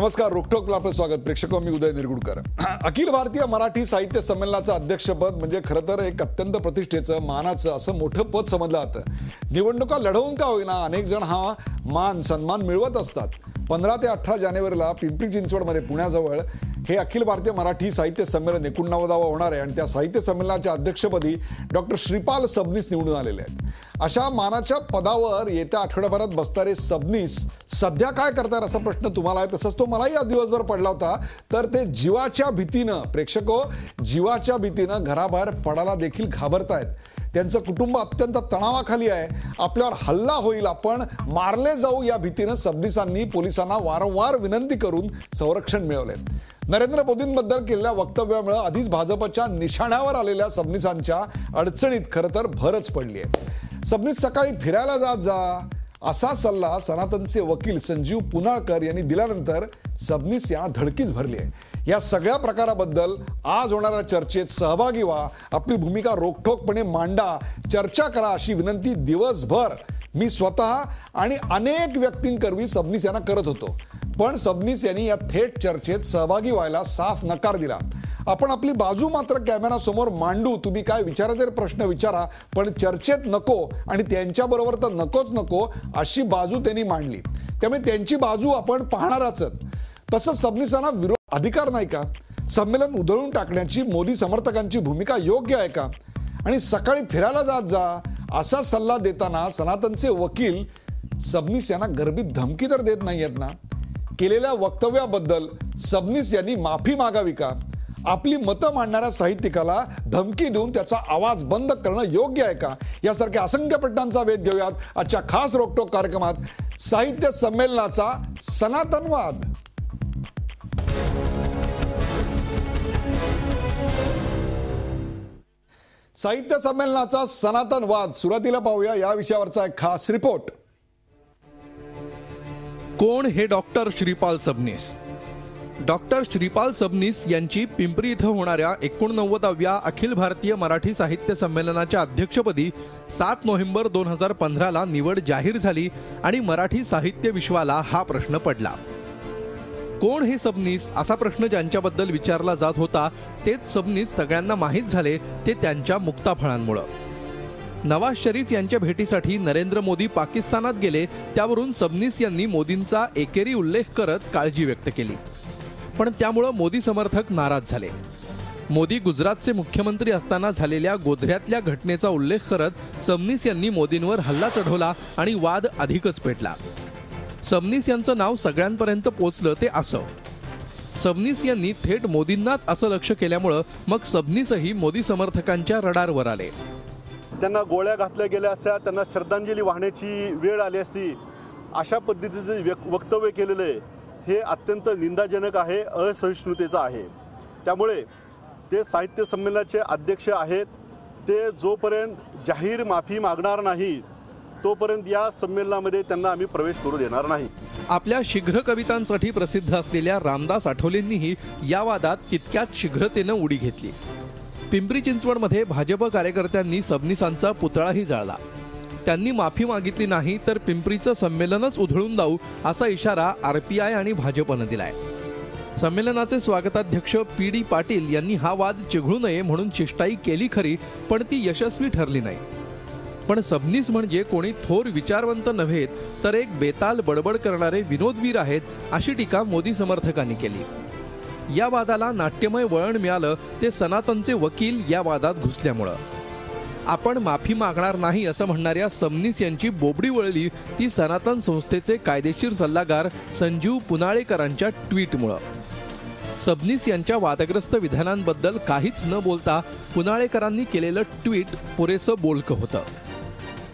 नमस्कार, रोखोकला आपलं स्वागत. प्रेक्षक, मी उदय निरगुडकर. अखिल भारतीय मराठी साहित्य संमेलनाचं अध्यक्षपद म्हणजे खरं तर एक अत्यंत प्रतिष्ठेचं, मानाचं असं मोठं पद समजलं जातं. निवडणुका लढवून का होईना अनेक जण हा मान सन्मान मिळवत असतात. 15 ते 18 जानेवारीला पिंपरी चिंचवडमध्ये पुण्याजवळ हे अखिल भारतीय मराठी साहित्य संमेलन 89वा होणार आहे आणि त्या साहित्य संमेलनाच्या अध्यक्षपदी डॉक्टर श्रीपाल सबनीस निवडून आलेले आहेत. अशा मानाच्या पदावर येत्या आठवड्याभरात बसणारे सबनीस सध्या काय करतात असा प्रश्न तुम्हाला आहे, तसंच तो मलाही आज दिवसभर पडला होता. तर ते जीवाच्या भीतीनं, प्रेक्षको, जीवाच्या भीतीनं घराबाहेर पडायला देखील घाबरतायत. त्यांचं कुटुंब अत्यंत तणावाखाली आहे. आपल्यावर हल्ला होईल, आपण मारले जाऊ या भीतीनं सबनीसांनी पोलिसांना वारंवार विनंती करून संरक्षण मिळवले. नरेंद्र मोदींबद्दल केलेल्या वक्तव्यामुळे आधीच भाजपच्या निशाण्यावर आलेल्या सबनीसांच्या अडचणीत खरं तर भरच पडली आहे. सबनीस सकाळी फिरायला जात जा असा सल्ला सनातनचे वकील संजीव पुनाळकर यांनी दिल्यानंतर सबनीस या धडकीच भरली आहे. या सगळ्या प्रकाराबद्दल आज होणाऱ्या चर्चेत सहभागी व्हा, आपली भूमिका रोखठोकपणे मांडा, चर्चा करा अशी विनंती दिवसभर मी स्वतः आणि अनेक व्यक्तींकरवी सबनीस यांना करत होतो. पण सबनीस यांनी या थेट चर्चेत सहभागी व्हायला साफ नकार दिला. आपण आपली बाजू मात्र कॅमेरासमोर मांडू, तुम्ही काय विचारायचे प्रश्न विचारा, पण चर्चेत नको आणि त्यांच्याबरोबर तर नकोच नको अशी बाजू त्यांनी मांडली. त्यामुळे त्यांची बाजू आपण पाहणारच. तसंच सबनीसांना विरोध अधिकार नाही का? संमेलन उधळून टाकण्याची मोदी समर्थकांची भूमिका योग्य आहे का? आणि सकाळी फिरायला जात जा असा सल्ला देताना सनातनचे वकील सबनीस यांना गर्भित धमकी तर देत नाहीयेत ना? केलेल्या वक्तव्याबद्दल सबनीस यांनी माफी मागावी का? आपली मतं मांडणाऱ्या साहित्यिकाला धमकी देऊन त्याचा आवाज बंद करणं योग्य आहे का? यासारख्या असंख्य प्रश्नांचा वेध घेऊयात आजच्या खास रोखटोक कार्यक्रमात. साहित्य संमेलनाचा सनातनवाद. साहित्य संमेलनाचा सनातनवाद. सुरुवातीला पाहूया या विषयावरचा एक खास रिपोर्ट. कोण हे डॉक्टर श्रीपाल सबनीस? डॉक्टर श्रीपाल सबनीस यांची पिंपरी इथं होणाऱ्या 89व्या अखिल भारतीय मराठी साहित्य संमेलनाच्या अध्यक्षपदी 7 नोव्हेंबर 2015ला निवड जाहीर झाली आणि मराठी साहित्य विश्वाला हा प्रश्न पडला. कोण हे सबनीस असा प्रश्न ज्यांच्याबद्दल विचारला जात होता तेच सबनीस सगळ्यांना माहीत झाले ते त्यांच्या मुक्ताफळांमुळे. नवाज शरीफ यांच्या भेटीसाठी नरेंद्र मोदी पाकिस्तानात गेले, त्यावरून सबनीस यांनी मोदींचा एकेरी उल्लेख करत काळजी व्यक्त केली. पण त्यामुळे मोदी समर्थक नाराज झाले. मोदी गुजरातचे मुख्यमंत्री असताना झालेल्या गोधऱ्यातल्या घटनेचा उल्लेख करत सबनीस यांनी मोदींवर हल्ला चढवला आणि वाद अधिकच पेटला. सबनीस यांचं नाव सगळ्यांपर्यंत पोचलं ते असं. सबनीस यांनी थेट मोदींनाच असं लक्ष केल्यामुळं मग सबनीसही मोदी समर्थकांच्या रडारवर आले. त्यांना गोळ्या घातल्या गेल्या असत्या, त्यांना श्रद्धांजली वाहण्याची वेळ आली असती, अशा पद्धतीचे वक्तव्य केलेलं आहे हे अत्यंत निंदाजनक आहे, असहिष्णुतेचं आहे. त्यामुळे ते साहित्य संमेलनाचे अध्यक्ष आहेत, ते जोपर्यंत जाहीर माफी मागणार नाही तोपर्यंत या संमेलनामध्ये त्यांना आम्ही प्रवेश करू देणार नाही. आपल्या शीघ्र कवितांसाठी प्रसिद्ध असलेल्या रामदास आठवलेंनीही या वादात तितक्याच शीघ्रतेनं उडी घेतली. पिंपरी चिंचवडमध्ये भाजप कार्यकर्त्यांनी सबनीसांचा पुतळाही जाळला. त्यांनी माफी मागितली नाही तर पिंपरीचं संमेलनच उधळून जाऊ असा इशारा आरपीआय आणि भाजपनं दिलाय. संमेलनाचे स्वागताध्यक्ष PD पाटील यांनी हा वाद चिघळू नये म्हणून शिष्टाई केली खरी, पण ती यशस्वी ठरली नाही. पण सबनीस म्हणजे कोणी थोर विचारवंत नव्हेत तर एक बेताल बडबड करणारे विनोदवीर आहेत अशी टीका मोदी समर्थकांनी केली. या वादाला नाट्यमय वळण मिळालं ते सनातनचे वकील या वादात घुसल्यामुळं. आपण माफी मागणार नाही असं म्हणणाऱ्या सबनीस यांची बोबडी वळली ती सनातन संस्थेचे कायदेशीर सल्लागार संजीव पुनाळेकरांच्या ट्विटमुळं. सबनीस यांच्या वादग्रस्त विधानांबद्दल काहीच न बोलता पुनाळेकरांनी केलेलं ट्विट पुरेसं बोलकं होतं.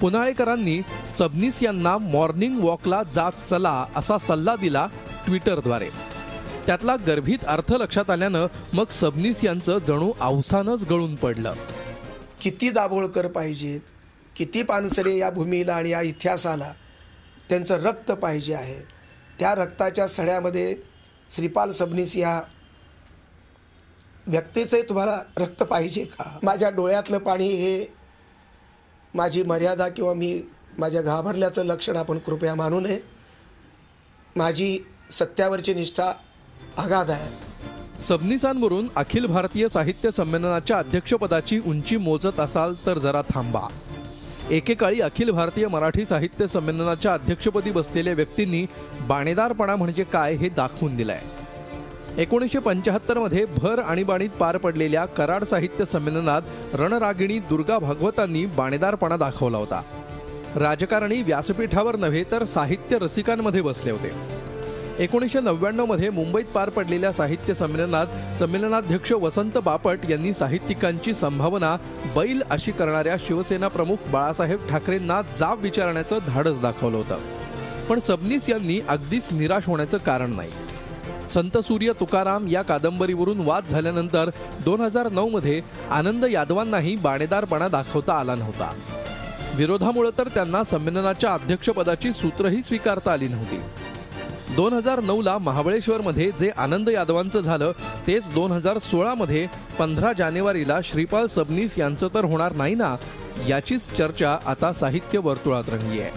पुनाळेकरांनी सबनीस यांना मॉर्निंग वॉकला जात चला असा सल्ला दिला ट्विटरद्वारे. त्यातला गर्भित अर्थ लक्षात आल्यानं मग सबनीस यांचं जणू अवसानच गळून पडलं. किती दाभोळकर पाहिजेत, किती पानसरे या भूमीला आणि या इतिहासाला त्यांचं रक्त पाहिजे आहे. त्या रक्ताच्या सड्यामध्ये श्रीपाल सबनीस या व्यक्तीचे तुम्हाला रक्त पाहिजे का? माझ्या डोळ्यातलं पाणी हे माझी मर्यादा किंवा मी माझ्या घाबरल्याचं लक्षण आपण कृपया मानू नये. माझी सत्यावरची निष्ठा अगाध आहे. सबनीसांवरून अखिल भारतीय साहित्य संमेलनाच्या अध्यक्षपदाची उंची मोजत असाल तर जरा थांबा. एकेकाळी अखिल भारतीय मराठी साहित्य संमेलनाच्या अध्यक्षपदी बसलेल्या व्यक्तींनी बाणेदारपणा म्हणजे काय हे दाखवून दिलंय. 1975 मध्ये भर आणीबाणीत पार पडलेल्या कराड साहित्य संमेलनात रणरागिणी दुर्गा भागवतांनी बाणेदारपणा दाखवला होता. राजकारणी व्यासपीठावर नव्हे तर साहित्य रसिकांमध्ये बसले होते. 1999 मध्ये मुंबईत पार पडलेल्या साहित्य संमेलनात संमेलनाध्यक्ष वसंत बापट यांनी साहित्यिकांची संभावना बैल अशी करणाऱ्या शिवसेना प्रमुख बाळासाहेब ठाकरेंना जाब विचारण्याचं धाडस दाखवलं होतं. पण सबनीस यांनी अगदीच निराश होण्याचं कारण नाही. संत सूर्य तुकाराम या कादंबरीवरून वाद झाल्यानंतर 2009 मध्ये आनंद यादवांनाही बाणेदारपणा दाखवता आला नव्हता. विरोधामुळे तर त्यांना संमेलनाच्या अध्यक्षपदाची सूत्रही स्वीकारता आली नव्हती. 2009ला महाबळेश्वरमध्ये जे आनंद यादवांचं झालं तेच 2016 मध्ये 15 जानेवारीला श्रीपाल सबनीस यांचं तर होणार नाही ना, याचीच चर्चा आता साहित्य वर्तुळात रंगली आहे.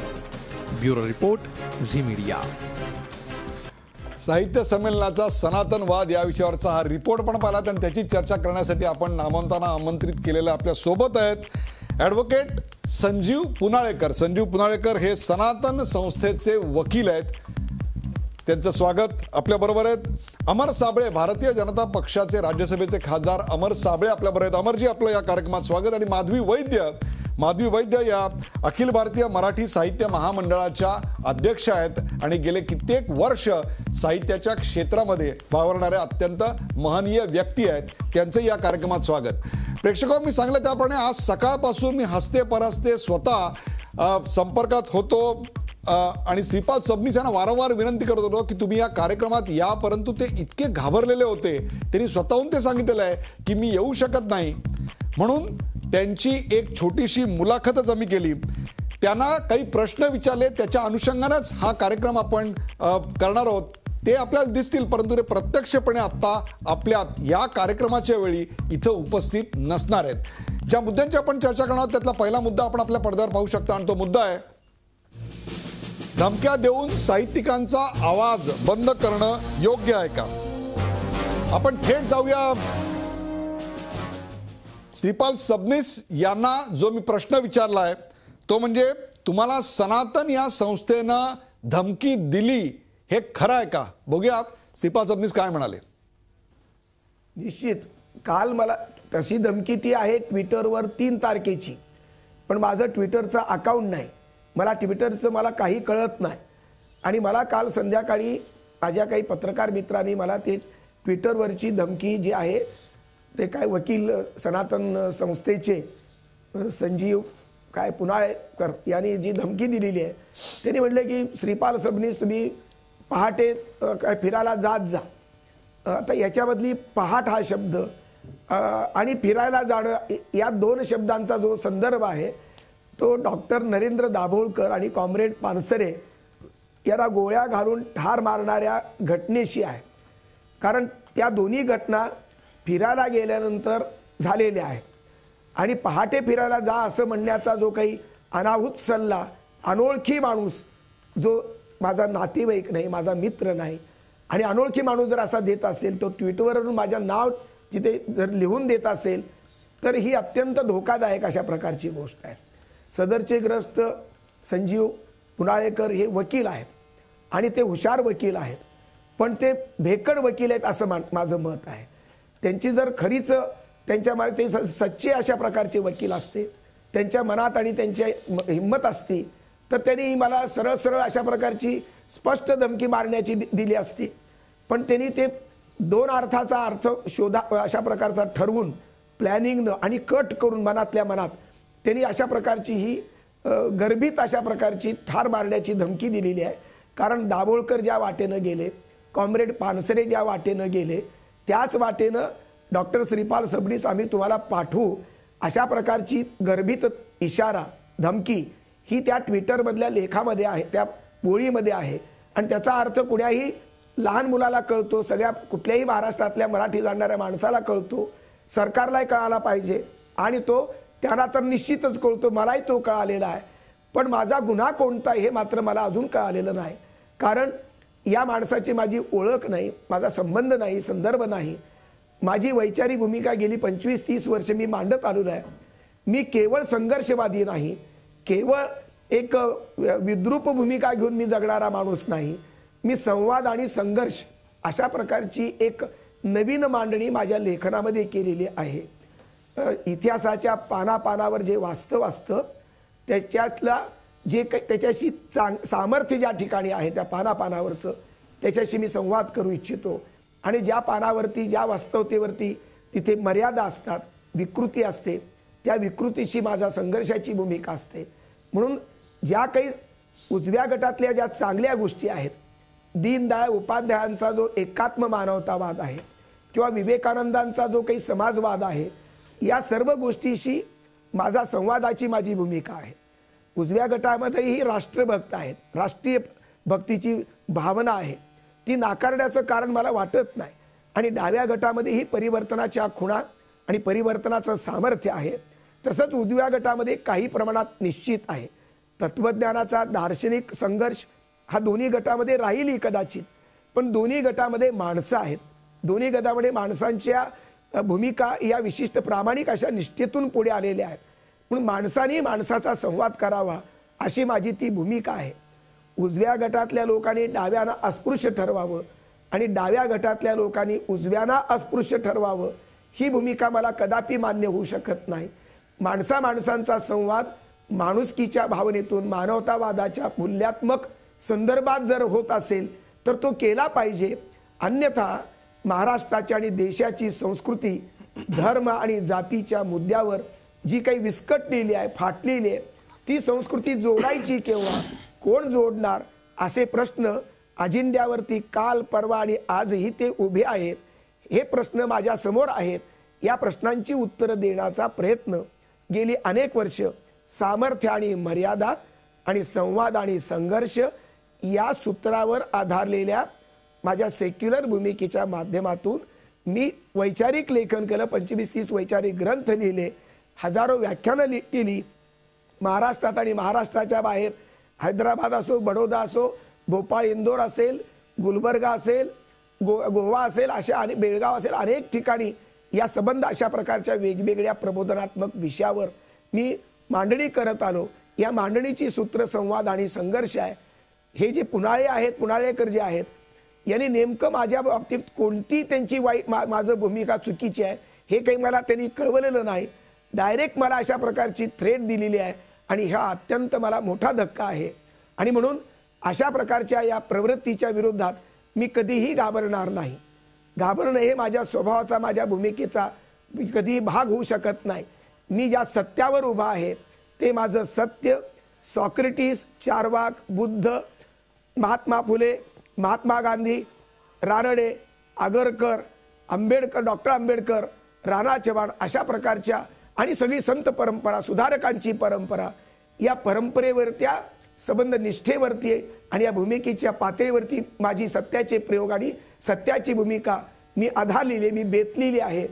Bureau report, Zee media. साहित्य संमेलनाचा सनातनवाद या विषयावरचा हा रिपोर्ट पण पाहिला आणि त्याची चर्चा करण्यासाठी आपण नामवंतांना आमंत्रित केलेलं आपल्या सोबत आहेत ॲडव्होकेट संजीव पुनाळेकर. संजीव पुनाळेकर हे सनातन संस्थेचे वकील आहेत. त्यांचं स्वागत. आपल्याबरोबर आहेत अमर साबळे, भारतीय जनता पक्षाचे राज्यसभेचे खासदार अमर साबळे आपल्याबरोबर आहेत. अमरजी, आपलं या कार्यक्रमात स्वागत. आणि माधवी वैद्य या अखिल भारतीय मराठी साहित्य महामंडळाच्या अध्यक्ष आहेत आणि गेले कित्येक वर्ष साहित्याच्या क्षेत्रामध्ये वावरणाऱ्या अत्यंत महनीय व्यक्ती आहेत. त्यांचंही या कार्यक्रमात स्वागत. प्रेक्षकांनो, मी सांगितलं त्याप्रमाणे आज सकाळपासून मी हसते परहसते स्वतः संपर्कात होतो आणि श्रीपाल सबनीस यांना वारंवार विनंती करत होतो की तुम्ही या कार्यक्रमात या, परंतु ते इतके घाबरलेले होते, त्यांनी स्वतःहून ते सांगितलेलं आहे की मी येऊ शकत नाही. म्हणून त्यांची एक छोटीशी मुलाखतच आम्ही केली. त्यांना काही प्रश्न विचारले, त्याच्या अनुषंगानेच हा कार्यक्रम आपण करणार आहोत. ते आपल्याला दिसतील, परंतु ते प्रत्यक्षपणे आता आपल्या या कार्यक्रमाच्या वेळी इथं उपस्थित नसणार आहेत. ज्या मुद्द्यांची आपण चर्चा करणार आहोत त्यातला पहिला मुद्दा आपण आपल्या पडद्यावर पाहू शकता आणि तो मुद्दा आहे धमक्या देऊन साहित्यिकांचा आवाज बंद करणं योग्य आहे का. आपण थेट जाऊया. श्रीपाल सबनीस यांना जो मी प्रश्न विचारला आहे तो म्हणजे तुम्हाला सनातन या संस्थेनं धमकी दिली हे खरं आहे का. बघूया श्रीपाल सबनीस काय म्हणाले. निश्चित काल मला तशी धमकी ती आहे ट्विटरवर 3 तारखेची, पण माझं ट्विटरचं अकाउंट नाही, मला ट्विटरचं मला काही कळत नाही. आणि मला काल संध्याकाळी माझ्या काही पत्रकार मित्रांनी मला ते ट्विटरवरची धमकी जी आहे ते काय वकील सनातन संस्थेचे संजीव पुनाळेकर यांनी जी धमकी दिलेली आहे, त्यांनी म्हटलं की श्रीपाल सबनीस तुम्ही पहाटे काय फिरायला जात जा. आता याच्यामधली पहाट हा शब्द आणि फिरायला जाणं या 2 शब्दांचा जो संदर्भ आहे तो डॉक्टर नरेंद्र दाभोळकर आणि कॉम्रेड पानसरे यांना गोळ्या घालून ठार मारणाऱ्या घटनेशी आहे. कारण त्या दोन्ही घटना फिरायला गेल्यानंतर झालेल्या आहेत आणि पहाटे फिरायला जा असं म्हणण्याचा जो काही अनाहूत सल्ला अनोळखी माणूस, जो माझा नातेवाईक नाही, माझा मित्र नाही, आणि अनोळखी माणूस जर असा देत असेल तो ट्विटरवरून माझं नाव तिथे जर लिहून देत असेल तर ही अत्यंत धोकादायक अशा प्रकारची गोष्ट आहे. सदरचे ग्रस्त संजीव पुनाळेकर हे वकील आहेत आणि ते हुशार वकील आहेत, पण ते भेकड वकील आहेत असं माझं मत आहे. त्यांची जर खरीच त्यांच्या ते सच्चे अशा प्रकारचे वकील असते, त्यांच्या मनात आणि त्यांच्या हिंमत असती तर त्यांनी मला सरळ सरळ अशा प्रकारची स्पष्ट धमकी मारण्याची दिली असती. पण त्यांनी ते 2 अर्थाचा अर्थ अशा प्रकारचा ठरवून प्लॅनिंगनं आणि कट करून मनातल्या मनात त्यांनी अशा प्रकारची ही गर्भित अशा प्रकारची ठार मारण्याची धमकी दिलेली आहे. कारण दाभोळकर ज्या वाटेनं गेले, कॉम्रेड पानसरे ज्या वाटेनं गेले, त्याच वाटेनं डॉक्टर श्रीपाल सबनीस आम्ही तुम्हाला पाठवू अशा प्रकारची गर्भित इशारा धमकी ही त्या ट्विटरमधल्या लेखामध्ये आहे, त्या बोळीमध्ये आहे. आणि त्याचा अर्थ कुण्याही लहान मुलाला कळतो, सगळ्या कुठल्याही महाराष्ट्रातल्या मराठी जाणणाऱ्या माणसाला कळतो, सरकारलाही कळाला पाहिजे आणि तो त्यांना तर निश्चितच कळतो, मलाही तो कळालेला आहे. पण माझा गुन्हा कोणता हे मात्र मला अजून कळालेलं नाही. कारण या माणसाची माझी ओळख नाही, माझा संबंध नाही, संदर्भ नाही. माझी वैचारिक भूमिका गेली 25-30 वर्ष मी मांडत आलेलो आहे. मी केवळ संघर्षवादी नाही, केवळ एक विद्रूप भूमिका घेऊन मी जगणारा माणूस नाही. मी संवाद आणि संघर्ष अशा प्रकारची एक नवीन मांडणी माझ्या लेखनामध्ये केलेली आहे. इतिहासाच्या पानापानावर जे वास्तव असतं त्याच्यातला जे काही त्याच्याशी सामर्थ्य ज्या ठिकाणी आहे त्या पानापानावरचं त्याच्याशी मी संवाद करू इच्छितो. आणि ज्या पानावरती ज्या वास्तवतेवरती तिथे मर्यादा असतात, विकृती असते, त्या विकृतीशी माझा संघर्षाची भूमिका असते. म्हणून ज्या काही उजव्या गटातल्या ज्या चांगल्या गोष्टी आहेत, दीनदयाळ उपाध्यायांचा जो एकात्म मानवतावाद आहे किंवा विवेकानंदांचा जो काही समाजवाद आहे, या सर्व गोष्टीशी माझा संवादाची माझी भूमिका आहे. उजव्या गटामध्येही राष्ट्रभक्त आहेत, राष्ट्रीय भक्तीची भावना आहे, ती नाकारण्याचं कारण मला वाटत नाही. आणि डाव्या गटामध्येही परिवर्तनाच्या खुणा आणि परिवर्तनाचं सामर्थ्य आहे. तसंच उजव्या गटामध्ये काही प्रमाणात निश्चित आहे. तत्वज्ञानाचा दार्शनिक संघर्ष हा दोन्ही गटामध्ये राहीलही कदाचित, पण दोन्ही गटामध्ये माणसं आहेत. दोन्ही गटामध्ये माणसांच्या भूमिका या विशिष्ट प्रामाणिक अशा निष्ठेतून पुढे आलेल्या आहेत. म्हणून माणसाने माणसाचा संवाद करावा अशी माझी ती भूमिका आहे. उजव्या गटातल्या लोकांनी डाव्याना अस्पृश्य ठरवावं आणि डाव्या गटातल्या लोकांनी उजव्याना अस्पृश्य ठरवावं ही भूमिका मला कदापि मान्य होऊ शकत नाही. माणसांचा संवाद माणुसकीच्या भावनेतून मानवतावादाच्या मूल्यात्मक संदर्भात जर होत असेल तर तो केला पाहिजे. अन्यथा महाराष्ट्राची आणि देशाची संस्कृती धर्म आणि जातीच्या मुद्द्यावर जी काही विस्कटलेली आहे, फाटलेली आहे, ती संस्कृती जोडायची केव्हा, कोण जोडणार, असे प्रश्न अजिंड्यावरती काल परवा आणि आजही ते उभे आहेत. हे प्रश्न माझ्या समोर आहेत. या प्रश्नांची उत्तरं देण्याचा प्रयत्न गेली अनेक वर्ष सामर्थ्य आणि मर्यादा आणि संवाद आणि संघर्ष या सूत्रावर आधारलेल्या माझ्या सेक्युलर भूमिकेच्या माध्यमातून मी वैचारिक लेखन केलं. 25-30 वैचारिक ग्रंथ लिहिले, हजारो व्याख्यानं केली. महाराष्ट्रात आणि महाराष्ट्राच्या बाहेर हैदराबाद असो, बडोदा असो, भोपाळ इंदोर असेल, गुलबर्गा असेल, गोवा असेल, अशा बेळगाव असेल, अनेक ठिकाणी या संबंध अशा प्रकारच्या वेगवेगळ्या प्रबोधनात्मक विषयावर मी मांडणी करत आलो. या मांडणीची सूत्र संवाद आणि संघर्ष आहे. हे जे पुनाळे आहेत, पुनाळेकर जे आहेत, यांनी नेमकं माझ्या बाबतीत कोणती त्यांची माझं भूमिका चुकीची आहे हे काही मला त्यांनी कळवलेलं नाही. डायरेक्ट मला अशा प्रकारची थ्रेट दिलेली आहे आणि हा अत्यंत मला मोठा धक्का आहे. आणि म्हणून अशा प्रकारच्या या प्रवृत्तीच्या विरोधात मी कधीही घाबरणार नाही. घाबरणं हे माझ्या स्वभावाचा, माझ्या भूमिकेचा कधीही भाग होऊ शकत नाही. मी ज्या सत्यावर उभा आहे ते माझं सत्य. सॉक्रेटिस, चार्वाक, बुद्ध, महात्मा फुले, महात्मा गांधी, रानडे, आगरकर, आंबेडकर, डॉक्टर आंबेडकर, राणा चव्हाण अशा प्रकारच्या आणि सगळी संत परंपरा, सुधारकांची परंपरा, या परंपरेवरत्या संबंध निष्ठेवरती आणि या भूमिकेच्या पातळीवरती माझी सत्याचे प्रयोग आणि सत्याची भूमिका मी आधारलेली, मी बेतलेली आहे.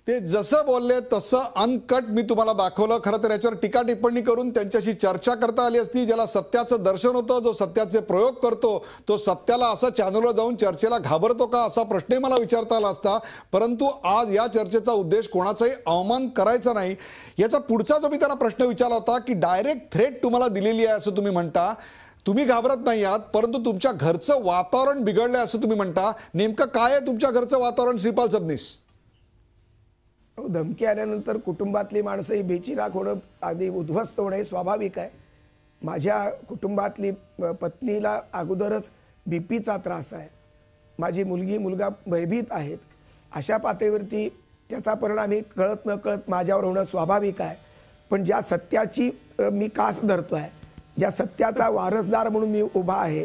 ते जसं बोलले तसं अनकट मी तुम्हाला दाखवलं. खरं तर याच्यावर टीका टिप्पणी करून त्यांच्याशी चर्चा करता आली असती. ज्याला सत्याचं दर्शन होतं, जो सत्याचे प्रयोग करतो, तो सत्याला असं चॅनलवर जाऊन चर्चेला घाबरतो का असा प्रश्नही मला विचारता आला असता. परंतु आज या चर्चेचा उद्देश कोणाचाही अवमान करायचा नाही. याचा पुढचा जो मी त्यांना प्रश्न विचारला होता की डायरेक्ट थ्रेट तुम्हाला दिलेली आहे असं तुम्ही म्हणता, तुम्ही घाबरत नाही आहात, परंतु तुमच्या घरचं वातावरण बिघडलंय असं तुम्ही म्हणता. नेमकं काय आहे तुमच्या घरचं वातावरण श्रीपाल सबनीस? धमकी आल्यानंतर कुटुंबातली माणसं ही बेचिराख होणं, अगदी उद्ध्वस्त होणं हे स्वाभाविक आहे. माझ्या कुटुंबातली पत्नीला अगोदरच बीपीचा त्रास आहे. माझी मुलगी मुलगा भयभीत आहेत. अशा पातळीवरती त्याचा परिणाम ही कळत न कळत माझ्यावर होणं स्वाभाविक आहे. पण ज्या सत्याची मी कास धरतो आहे, ज्या सत्याचा वारसदार म्हणून मी उभा आहे,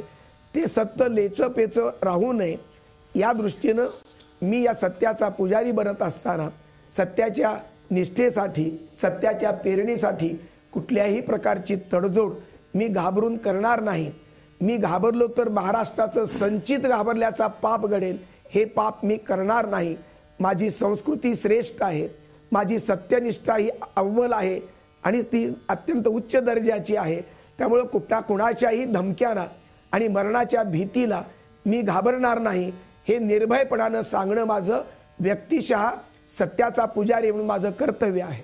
ते सत्य लेचं पेचं राहू नये या दृष्टीनं मी या सत्याचा पुजारी बनत असताना सत्याच्या निष्ठेसाठी, सत्याच्या पेरणीसाठी कुठल्याही प्रकारची तडजोड मी घाबरून करणार नाही. मी घाबरलो तर महाराष्ट्राचं संचित घाबरल्याचा पाप घडेल. हे पाप मी करणार नाही. माझी संस्कृती श्रेष्ठ आहे, माझी सत्यनिष्ठा ही अव्वल आहे आणि ती अत्यंत उच्च दर्जाची आहे. त्यामुळे कुणाच्याही धमक्यांना आणि मरणाच्या भीतीला मी घाबरणार नाही हे निर्भयपणानं सांगणं माझं व्यक्तिशः सत्याचा पुजारी म्हणून माझं कर्तव्य आहे.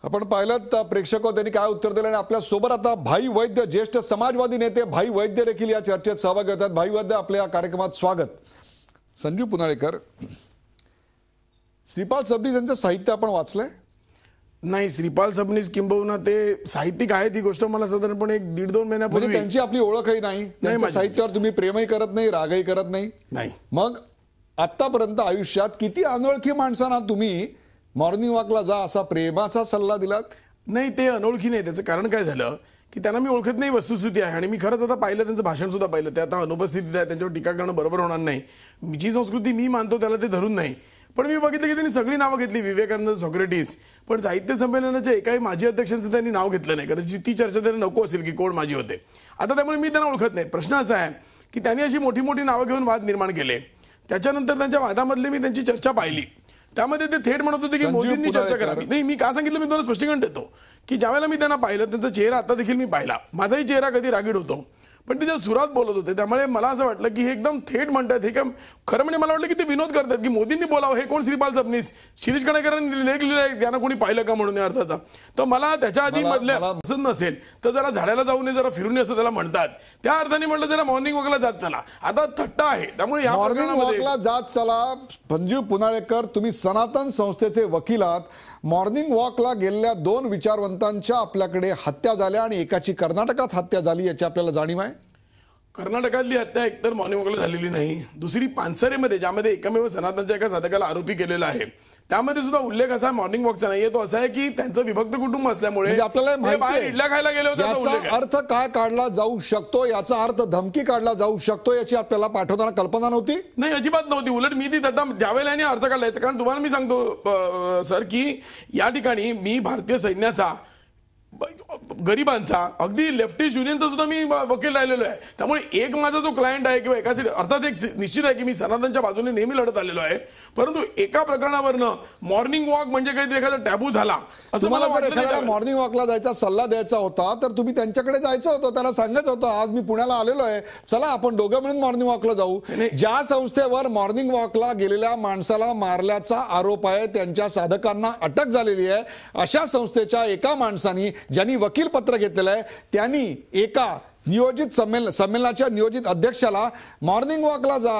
आपण पाहिलं प्रेक्षक त्यांनी काय उत्तर दिलं आणि आपल्या सोबत आता भाई वैद्य ज्येष्ठ समाजवादी नेते भाई वैद्य देखील या चर्चेत सहभागी होतात. भाई वैद्य आपल्या कार्यक्रमात स्वागत. संजीव पुनाळेकर, श्रीपाल सबनीस यांचं साहित्य आपण वाचलंय? नाही, श्रीपाल सबनीस किंबहुना ते साहित्यिक आहेत ही गोष्ट मला साधारणपणे 1-1.5-2 महिन्यापूर्वी. म्हणजे त्यांची आपली ओळखही नाही, त्यांच्या साहित्यावर तुम्ही प्रेमही करत नाही, रागही करत नाही. मग आतापर्यंत आयुष्यात किती अनोळखी माणसांना तुम्ही मॉर्निंग वॉकला जा असा प्रेमाचा सल्ला दिलात? नाही, ते अनोळखी नाही. त्याचं कारण काय झालं की त्यांना मी ओळखत नाही, वस्तुस्थिती आहे. आणि मी खरंच आता पाहिलं, त्यांचं भाषण सुद्धा पाहिलं, ते आता अनुपस्थितीत आहे, त्यांच्यावर टीका करणं बरोबर होणार नाही. जी संस्कृती मी मानतो त्याला ते धरून नाही. पण मी बघितलं की त्यांनी सगळी नावं घेतली, विवेकानंद, सॉक्रेटिस, पण साहित्य संमेलनाच्या एकाही माजी अध्यक्षांचं त्यांनी नाव घेतलं नाही. कदाचित ती चर्चा त्यांना नको असेल की कोण माजी होते. आता त्यामुळे मी त्यांना ओळखत नाही. प्रश्न असा आहे की त्यांनी अशी मोठी मोठी नावं घेऊन वाद निर्माण केले. त्याच्यानंतर त्यांच्या वादामधले मी त्यांची चर्चा पाहिली, त्यामध्ये ते थेट म्हणत होते की मोदींनी चर्चा करावी. नाही, मी का सांगितलं मी तुम्हाला स्पष्टीकरण देतो की ज्यावेळेला मी त्यांना पाहिलं, त्यांचा चेहरा आता देखील मी पाहिला, माझाही चेहरा कधी रागीट होतो, पण ते ज्या सुरात बोलत होते त्यामुळे मला असं वाटलं की हे एकदम थेट म्हणतात. हे काय खरं म्हणजे मला वाटलं की ते विनोद करतात की मोदींनी बोलावं. हे कोण? श्रीपाल सबनीस, शिरीष कणेकरांनी लेख लिहिला, त्यांना कोणी पाहिलं का म्हणून या अर्थाचा. तर मला त्याच्या आधी मधल्या पसंत नसेल तर जरा झाडाला जाऊ नये, जरा फिरून असं त्याला म्हणतात, त्या अर्थाने म्हटलं जरा मॉर्निंग वॉकला जात चला. आता थट्टा आहे, त्यामुळे या मॉर्निंग वॉकला जात चला. संजीव पुनाळेकर, तुम्ही सनातन संस्थेचे वकील आहात. मॉर्निंग वॉकला गेलेल्या 2 विचारवंतांच्या आपल्याकडे हत्या झाल्या आणि एकाची कर्नाटकात हत्या झाली, याची आपल्याला जाणीव आहे? कर्नाटकातली हत्या एकतर मॉर्निंग वॉकला झालेली नाही, दुसरी पानसरेमध्ये ज्यामध्ये एकमेव सनातनच्या एका साधकाला आरोपी केलेला आहे, त्यामध्ये सुद्धा उल्लेख असा मॉर्निंग वॉकचा नाहीये. तो असा आहे की त्यांचं विभक्त कुटुंब असल्यामुळे आपल्याला बाहेर इडल्या खायला गेले होते. याचा अर्थ काय काढला जाऊ शकतो, याचा अर्थ धमकी काढला जाऊ शकतो, याची आपल्याला पाठवताना कल्पना नव्हती? नाही, अजिबात नव्हती. उलट मी ती तट्टा ज्यावेळेला आणि अर्थ काढलायचा. कारण तुम्हाला मी सांगतो सर की या ठिकाणी मी भारतीय सैन्याचा, गरिबांचा, अगदी लेफ्टिस्ट युनियनचा सुद्धा मी वकील राहिलेलो आहे. त्यामुळे एक माझा जो क्लायंट आहे किंवा एका अर्थात एक निश्चित आहे की मी सनातनच्या बाजूने नेहमी लढत आलेलो आहे, परंतु एका प्रकरणावरनं मॉर्निंग वॉक म्हणजे काहीतरी एखादा टॅबू झाला असं मला वाटलं. एखाद्याला मॉर्निंग वॉकला जायचा सल्ला द्यायचा होता तर तुम्ही त्यांच्याकडे जायचं होतं, त्याला सांगायचं होतं आज मी पुण्याला आलेलो आहे, चला आपण दोघं मिळून मॉर्निंग वॉकला जाऊ. ज्या संस्थेवर मॉर्निंग वॉकला गेलेल्या माणसाला मारल्याचा आरोप आहे, त्यांच्या साधकांना अटक झालेली आहे, अशा संस्थेच्या एका माणसाने ज्यांनी वकील पत्र घेतलेलं आहे, त्यांनी एका नियोजित संमेलनाच्या नियोजित अध्यक्षाला मॉर्निंग वॉकला जा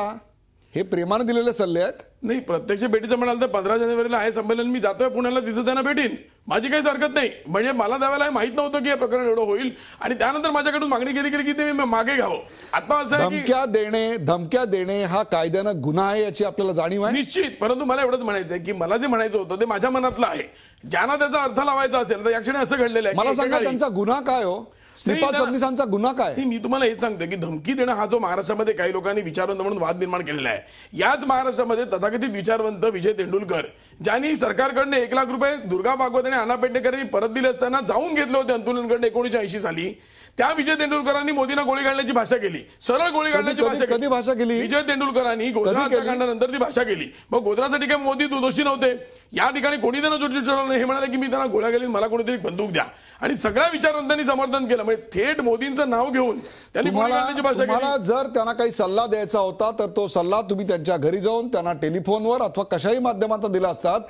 हे प्रेमाने दिलेले सल्ले आहेत. नाही, प्रत्यक्ष भेटीचं म्हणाल तर 15 जानेवारीला आहे संमेलन, मी जातोय पुण्याला, तिथं त्यांना भेटीन, माझी काहीच हरकत नाही. म्हणजे मला त्यावेळेला माहित नव्हतं की हे प्रकरण एवढं होईल आणि त्यानंतर माझ्याकडून मागणी केली की ते मी मागे घ्यावं. आता असं आहे की धमक्या देणे हा कायद्यानं गुन्हा आहे, याची आपल्याला जाणीव आहे निश्चित. परंतु मला एवढंच म्हणायचं आहे की मला जे म्हणायचं होतं ते माझ्या मनातलं आहे. ज्यांना त्याचा अर्थ लावायचा असेल तर या क्षणी असं घडलेलं आहे. मला सांगा त्यांचा गुन्हा काय हो? श्रीपाल सबनीसांचा गुन्हा काय? मी तुम्हाला हेच सांगतो की धमकी देणं हा जो महाराष्ट्रामध्ये काही लोकांनी विचारवंत म्हणून वाद निर्माण केलेला आहे, याच महाराष्ट्रामध्ये तथाकथित विचारवंत विजय तेंडुलकर ज्यांनी सरकारकडनं 1 लाख रुपये दुर्गा भागवत आणि अण्णा पेडणेकरांनी परत दिले असताना जाऊन घेतले होते अंतुलनकडनं 1980 साली, त्या विजय तेंडुलकरांनी मोदींना गोळी घालण्याची भाषा केली, सरळ गोळी घालण्याची भाषा केली. विजय तेंडुलकरांनी गोधरा हत्याकांडानंतर ती भाषा केली. मग गोधरासाठी काय मोदी दोषी नव्हते? या ठिकाणी कोणी त्यांना चोटचोटवलं हे म्हणाले की मी त्यांना गोळ्या घालीन, मला कोणीतरी बंदूक द्या, आणि सगळ्या विचारवंतांनी समर्थन केलं. म्हणजे थेट मोदींचं नाव घेऊन त्यांनी गोळी घालण्याची भाषा केली. जर त्यांना काही सल्ला द्यायचा होता तर तो सल्ला तुम्ही त्यांच्या घरी जाऊन त्यांना टेलिफोनवर अथवा कशाही माध्यमातून दिला असतात,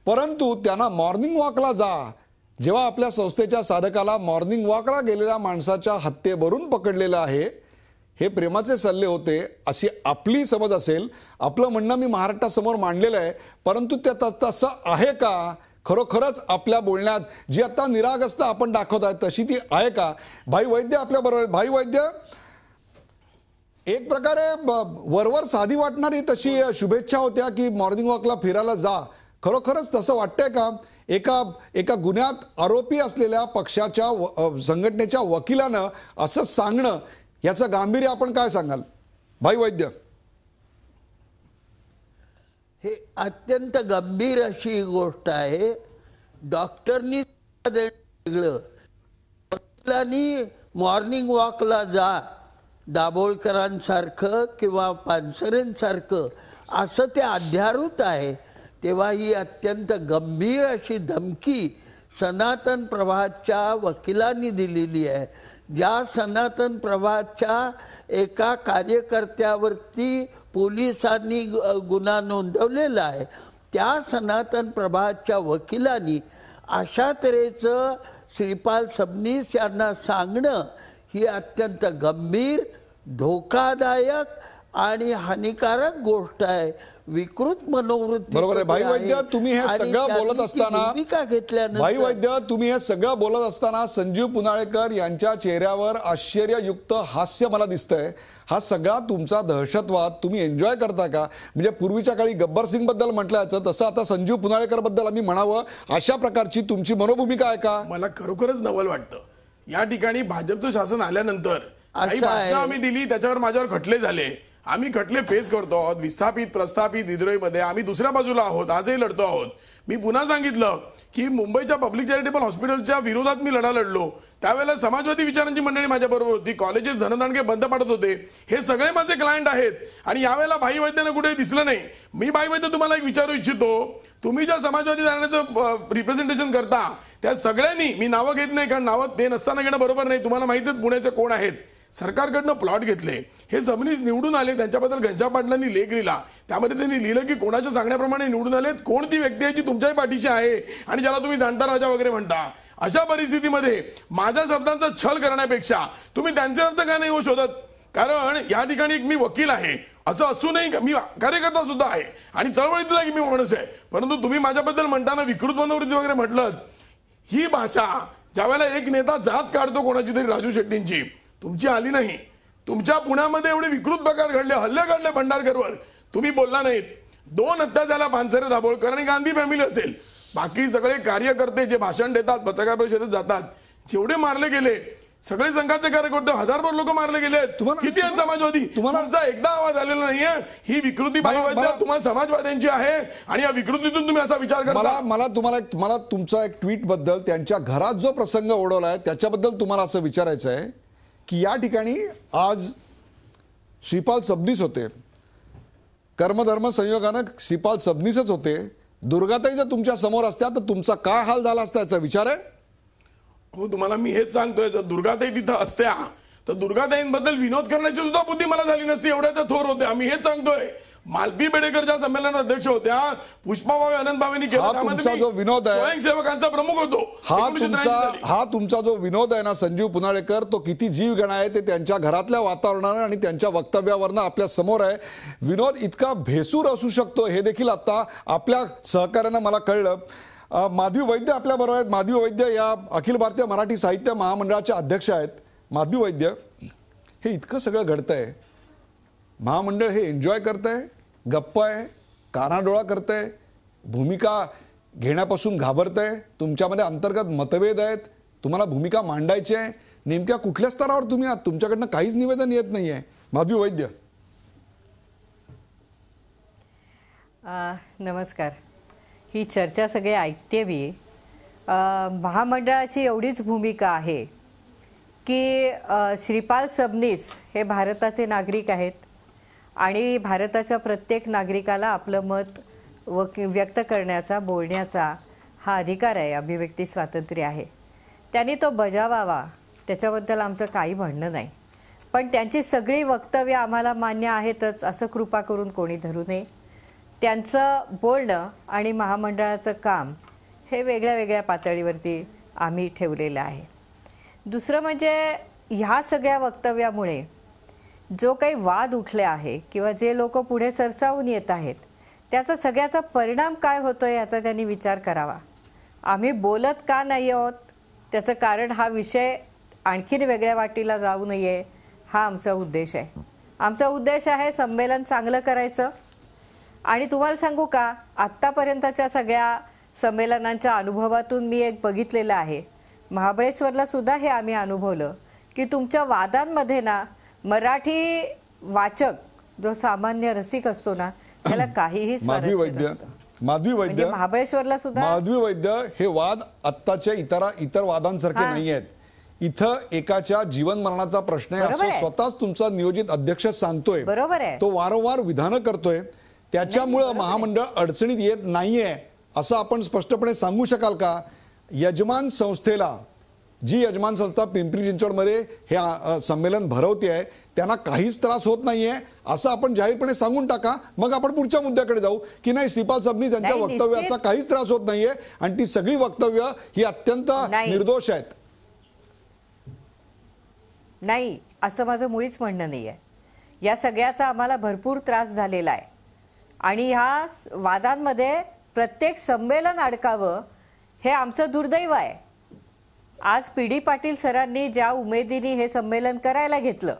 परंतु त्यांना मॉर्निंग वॉकला जा, जेव्हा आपल्या संस्थेच्या साधकाला मॉर्निंग वॉकला गेलेल्या माणसाच्या हत्येवरून पकडलेलं आहे, हे प्रेमाचे सल्ले होते अशी आपली समज असेल. आपलं म्हणणं मी महाराष्ट्रासमोर मांडलेलं आहे, परंतु ते तसं आहे का? खरोखरच आपल्या बोलण्यात जी आता निरागसता आपण दाखवत आहे तशी ती आहे का? भाई वैद्य आपल्या बरोबर. भाई वैद्य, एक प्रकारे वरवर साधी वाटणारी तशी शुभेच्छा होत्या की मॉर्निंग वॉकला फिरायला जा, खरोखरच तसं वाटतंय का? एका गुन्ह्यात आरोपी असलेल्या पक्षाच्या संघटनेच्या वकिलानं असं सांगणं, याचं गांभीर्य आपण काय सांगाल भाई वैद्य? हे अत्यंत गंभीर अशी गोष्ट आहे. डॉक्टरनी वेगळं, वकिलांनी मॉर्निंग वॉकला जा दाभोळकरांसारखं किंवा पानसरेंसारखं असं ते अध्यारूत आहे. तेव्हा ही अत्यंत गंभीर अशी धमकी सनातन प्रभातच्या वकिलांनी दिलेली आहे. ज्या सनातन प्रभातच्या एका कार्यकर्त्यावरती पोलिसांनी गुन्हा नोंदवलेला आहे, त्या सनातन प्रभातच्या वकिलांनी अशा तऱ्हेचं श्रीपाल सबनीस यांना सांगणं ही अत्यंत गंभीर, धोकादायक आणि हानिकारक गोष्ट आहे. विकृत मनोवृत्ती. बरोबर आहे भाई वैद्य, तुम्ही हे सगळं बोलत असताना भूमिका घेतल्यानंतर भाई वैद्य तुम्ही हे सगळं बोलत असताना संजीव पुनाळेकर यांच्या चेहऱ्यावर आश्चर्ययुक्त हास्य मला दिसतंय. हा सगळा तुमचा दहशतवाद तुम्ही एन्जॉय करता का? म्हणजे पूर्वीच्या काळी गब्बर सिंग बद्दल म्हटलं जायचं, तसं आता संजीव पुनाळेकर बद्दल आम्ही म्हणावं, अशा प्रकारची तुमची मनोभूमिका आहे का? मला खरोखरच नवल वाटतं. या ठिकाणी भाजपचं शासन आल्यानंतर काही भाषणं आम्ही दिली, त्याच्यावर माझ्यावर खटले झाले. आम्ही खटले फेस करतो आहोत. विस्थापित प्रस्थापित विद्रोहीमध्ये आम्ही दुसऱ्या बाजूला आहोत, आजही लढतो आहोत. मी पुन्हा सांगितलं की मुंबईच्या पब्लिक चॅरिटेबल हॉस्पिटलच्या विरोधात मी लढा लढलो. त्यावेळेला समाजवादी विचारांची मंडळी माझ्या बरोबर होती. कॉलेजेस धनदांडके बंद पाडत होते. हे सगळे माझे क्लायंट आहेत. आणि यावेळेला भाई वैद्यांना कुठेही दिसलं नाही. मी भाई वैद्य तुम्हाला एक विचारू इच्छितो, तुम्ही ज्या समाजवादी घराण्याचं रिप्रेझेंटेशन करता त्या सगळ्यांनी, मी नावं घेत नाही कारण नावं ते नसताना घेणं बरोबर नाही, तुम्हाला माहितीच पुण्याचे कोण आहेत, सरकारकडनं प्लॉट घेतले. हे सबनीस निवडून आले, त्यांच्याबद्दल घनश्याम पाटलांनी लेख लिहिला. त्यामध्ये त्यांनी लिहिलं की कोणाच्या सांगण्याप्रमाणे निवडून आलेत, कोण ती व्यक्ती आहे जी तुमच्याही पाठीशी आहे आणि ज्याला तुम्ही जाणता राजा वगैरे म्हणता. अशा परिस्थितीमध्ये माझ्या शब्दांचा छल करण्यापेक्षा तुम्ही त्यांचे अर्थ का नाही हो शोधत? कारण या ठिकाणी एक मी वकील आहे असं असूनही मी कार्यकर्ता सुद्धा आहे आणि चळवळीतला की मी माणूस आहे. परंतु तुम्ही माझ्याबद्दल म्हणताना विकृत मनोवृत्ती वगैरे म्हटलं, ही भाषा ज्यावेळेला एक नेता जात काढतो कोणाची तरी राजू शेट्टींची, तुमची आली नाही. तुमच्या पुण्यामध्ये एवढे विकृत प्रकार घडले, हल्ले घडले भंडारकरवर, तुम्ही बोलला नाहीत. 2 हत्या झाल्या पानसरे, दाभोळकर आणि गांधी फॅमिली असेल, बाकी सगळे कार्यकर्ते जे भाषण देतात, पत्रकार परिषदेत जातात, जेवढे मारले गेले, सगळे संघाचे कार्यकर्ते, हजारभर लोक मारले गेले. किती आहेत समाजवादी? तुमचा एकदा आवाज आलेला नाहीये. ही विकृती भाई वैद्य तुम्हाला समाजवाद्यांची आहे आणि या विकृतीतून तुम्ही असा विचार करता. मला तुमचा एक ट्विट बद्दल, त्यांच्या घरात जो प्रसंग ओढवलाय त्याच्याबद्दल तुम्हाला असं विचारायचं आहे की या ठिकाणी आज श्रीपाल सबनीस होते, कर्मधर्म संयोगानं श्रीपाल सबनीसच होते. दुर्गाताई जर तुमच्या समोर असत्या तर तुमचा काय हाल झाला असता याचा विचार आहे? हो, तुम्हाला मी हेच सांगतोय, जर दुर्गाताई तिथं असत्या तर दुर्गाताईंबद्दल विनोद करण्याची सुद्धा बुद्धी मला झाली नसती, एवढ्या त्या थोर होत्या. आम्ही हेच सांगतोय. मालती बेडेकर ज्या संमेलनात अध्यक्ष होत्या, पुष्पा भावे अनंत भावेंनी केला, त्यामध्ये जो विनोद आहे, स्वयंसेवकांचा प्रमुख होतो. हा तुमचा जो विनोद आहे ना संजीव पुनाळेकर, तो किती जीव घेणा आहे ते त्यांच्या घरातल्या वातावरणानं आणि त्यांच्या वक्तव्यावरनं आपल्या समोर आहे. विनोद इतका भेसूर असू शकतो हे देखील आता आपल्या सहकार्यानं मला कळलं. माधवी वैद्य आपल्या बरोबर आहेत. माधवी वैद्य या अखिल भारतीय मराठी साहित्य महामंडळाचे अध्यक्ष आहेत. माधवी वैद्य, हे इतकं सगळं घडतंय, महामंडळ हे एन्जॉय करतंय, गप्प आहे, कानाडोळा करतंय, भूमिका घेण्यापासून घाबरतंय, तुमच्यामध्ये अंतर्गत मतभेद आहेत, तुम्हाला भूमिका मांडायची आहे, नेमक्या कुठल्या स्तरावर तुम्ही आहात? तुमच्याकडनं काहीच निवेदन येत नाहीये. माधवी वैद्य, नमस्कार. ही चर्चा सगळे ऐकते मी. महामंडळाची एवढीच भूमिका आहे की श्रीपाल सबनीस हे भारताचे नागरिक आहेत आणि भारताच्या प्रत्येक नागरिकाला आपलं मत व्यक्त करण्याचा, बोलण्याचा हा अधिकार आहे, अभिव्यक्ती स्वातंत्र्य आहे. त्यांनी तो बजावावा, त्याच्याबद्दल आमचं काही म्हणणं नाही. पण त्यांची सगळी वक्तव्य आम्हाला मान्य आहेतच असं कृपा करून कोणी धरू नये. त्यांचं बोलणं आणि महामंडळाचं काम हे वेगळ्या वेगळ्या पातळीवरती आम्ही ठेवलेलं आहे. दुसरं म्हणजे ह्या सगळ्या वक्तव्यामुळे जो काही वाद उठले आहे किंवा जे लोक पुढे सरसावून येत आहेत त्याचा सगळ्याचा परिणाम काय होतोय याचा त्यांनी विचार करावा. आम्ही बोलत का नाही आहोत त्याचं कारण, हा विषय आणखीन वेगळ्या वाटीला जाऊ नये हा आमचा उद्देश आहे. आमचा उद्देश आहे संमेलन चांगलं करायचं. आणि तुम्हाला सांगू का, आत्तापर्यंतच्या सगळ्या संमेलनांच्या अनुभवातून मी एक बघितलेलं आहे, महाबळेश्वरला सुद्धा हे आम्ही अनुभवलं की तुमच्या वादांमध्ये ना मराठी वाचक जो सामान्य रसिक असतो ना त्याला काहीही माधवी वैद्य महाबळेश्वरला सुद्धा माधवी वैद्य, हे वाद आत्ताच्या इतर वादांसारखे नाही आहेत. इथं एकाच्या जीवन मरणाचा प्रश्न आहे असं स्वतःच तुमचा नियोजित अध्यक्ष सांगतोय. बरोबर आहे. तो वारंवार विधानं करतोय, त्याच्यामुळं महामंडळ अडचणीत येत नाहीये असं आपण स्पष्टपणे सांगू शकाल का? यजमान संस्थेला, जी यजमान संस्था पिंपरी चिंचवडमध्ये हे संमेलन भरवते आहे त्यांना काहीच त्रास होत नाहीये असं आपण जाहीरपणे सांगून टाका. मग आपण पुढच्या मुद्द्याकडे जाऊ की नाही श्रीपाल सबनीस यांच्या नाही, वक्तव्याचा निश्चित. काहीच त्रास होत नाहीये आणि ती सगळी वक्तव्य ही अत्यंत नाही. निर्दोष आहेत. नाही, असं माझं मुळीच म्हणणं नाही आहे. या सगळ्याचा आम्हाला भरपूर त्रास झालेला आहे आणि ह्या वादांमध्ये प्रत्येक संमेलन अडकावं हे आमचं दुर्दैव आहे. आज PD पाटील सरांनी ज्या उमेदीने हे संमेलन करायला घेतलं,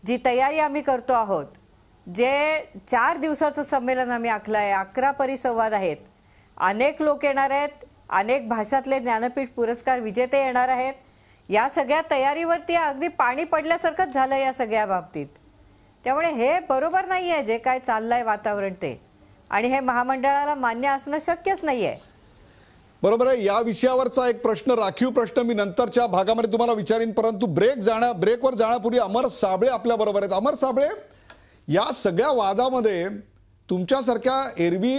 जी तयारी आम्ही करतो आहोत, जे 4 दिवसाचं संमेलन आम्ही आखलं आहे, 11 परिसंवाद आहेत, अनेक लोक येणार आहेत, अनेक भाषातले ज्ञानपीठ पुरस्कार विजेते येणार आहेत, या सगळ्या तयारीवरती अगदी पाणी पडल्यासारखंच झालं या सगळ्या बाबतीत. त्यामुळे हे बरोबर नाही आहे जे काय चाललंय वातावरण ते, आणि हे महामंडळाला मान्य असणं शक्यच नाही आहे. बरोबर आहे. या विषयावरचा एक प्रश्न, राखीव प्रश्न मी नंतरच्या भागामध्ये तुम्हाला विचारीन, परंतु ब्रेकवर जाण्यापूर्वी अमर साबळे आपल्या बरोबर आहेत. अमर साबळे, या सगळ्या वादामध्ये तुमच्यासारख्या एरवी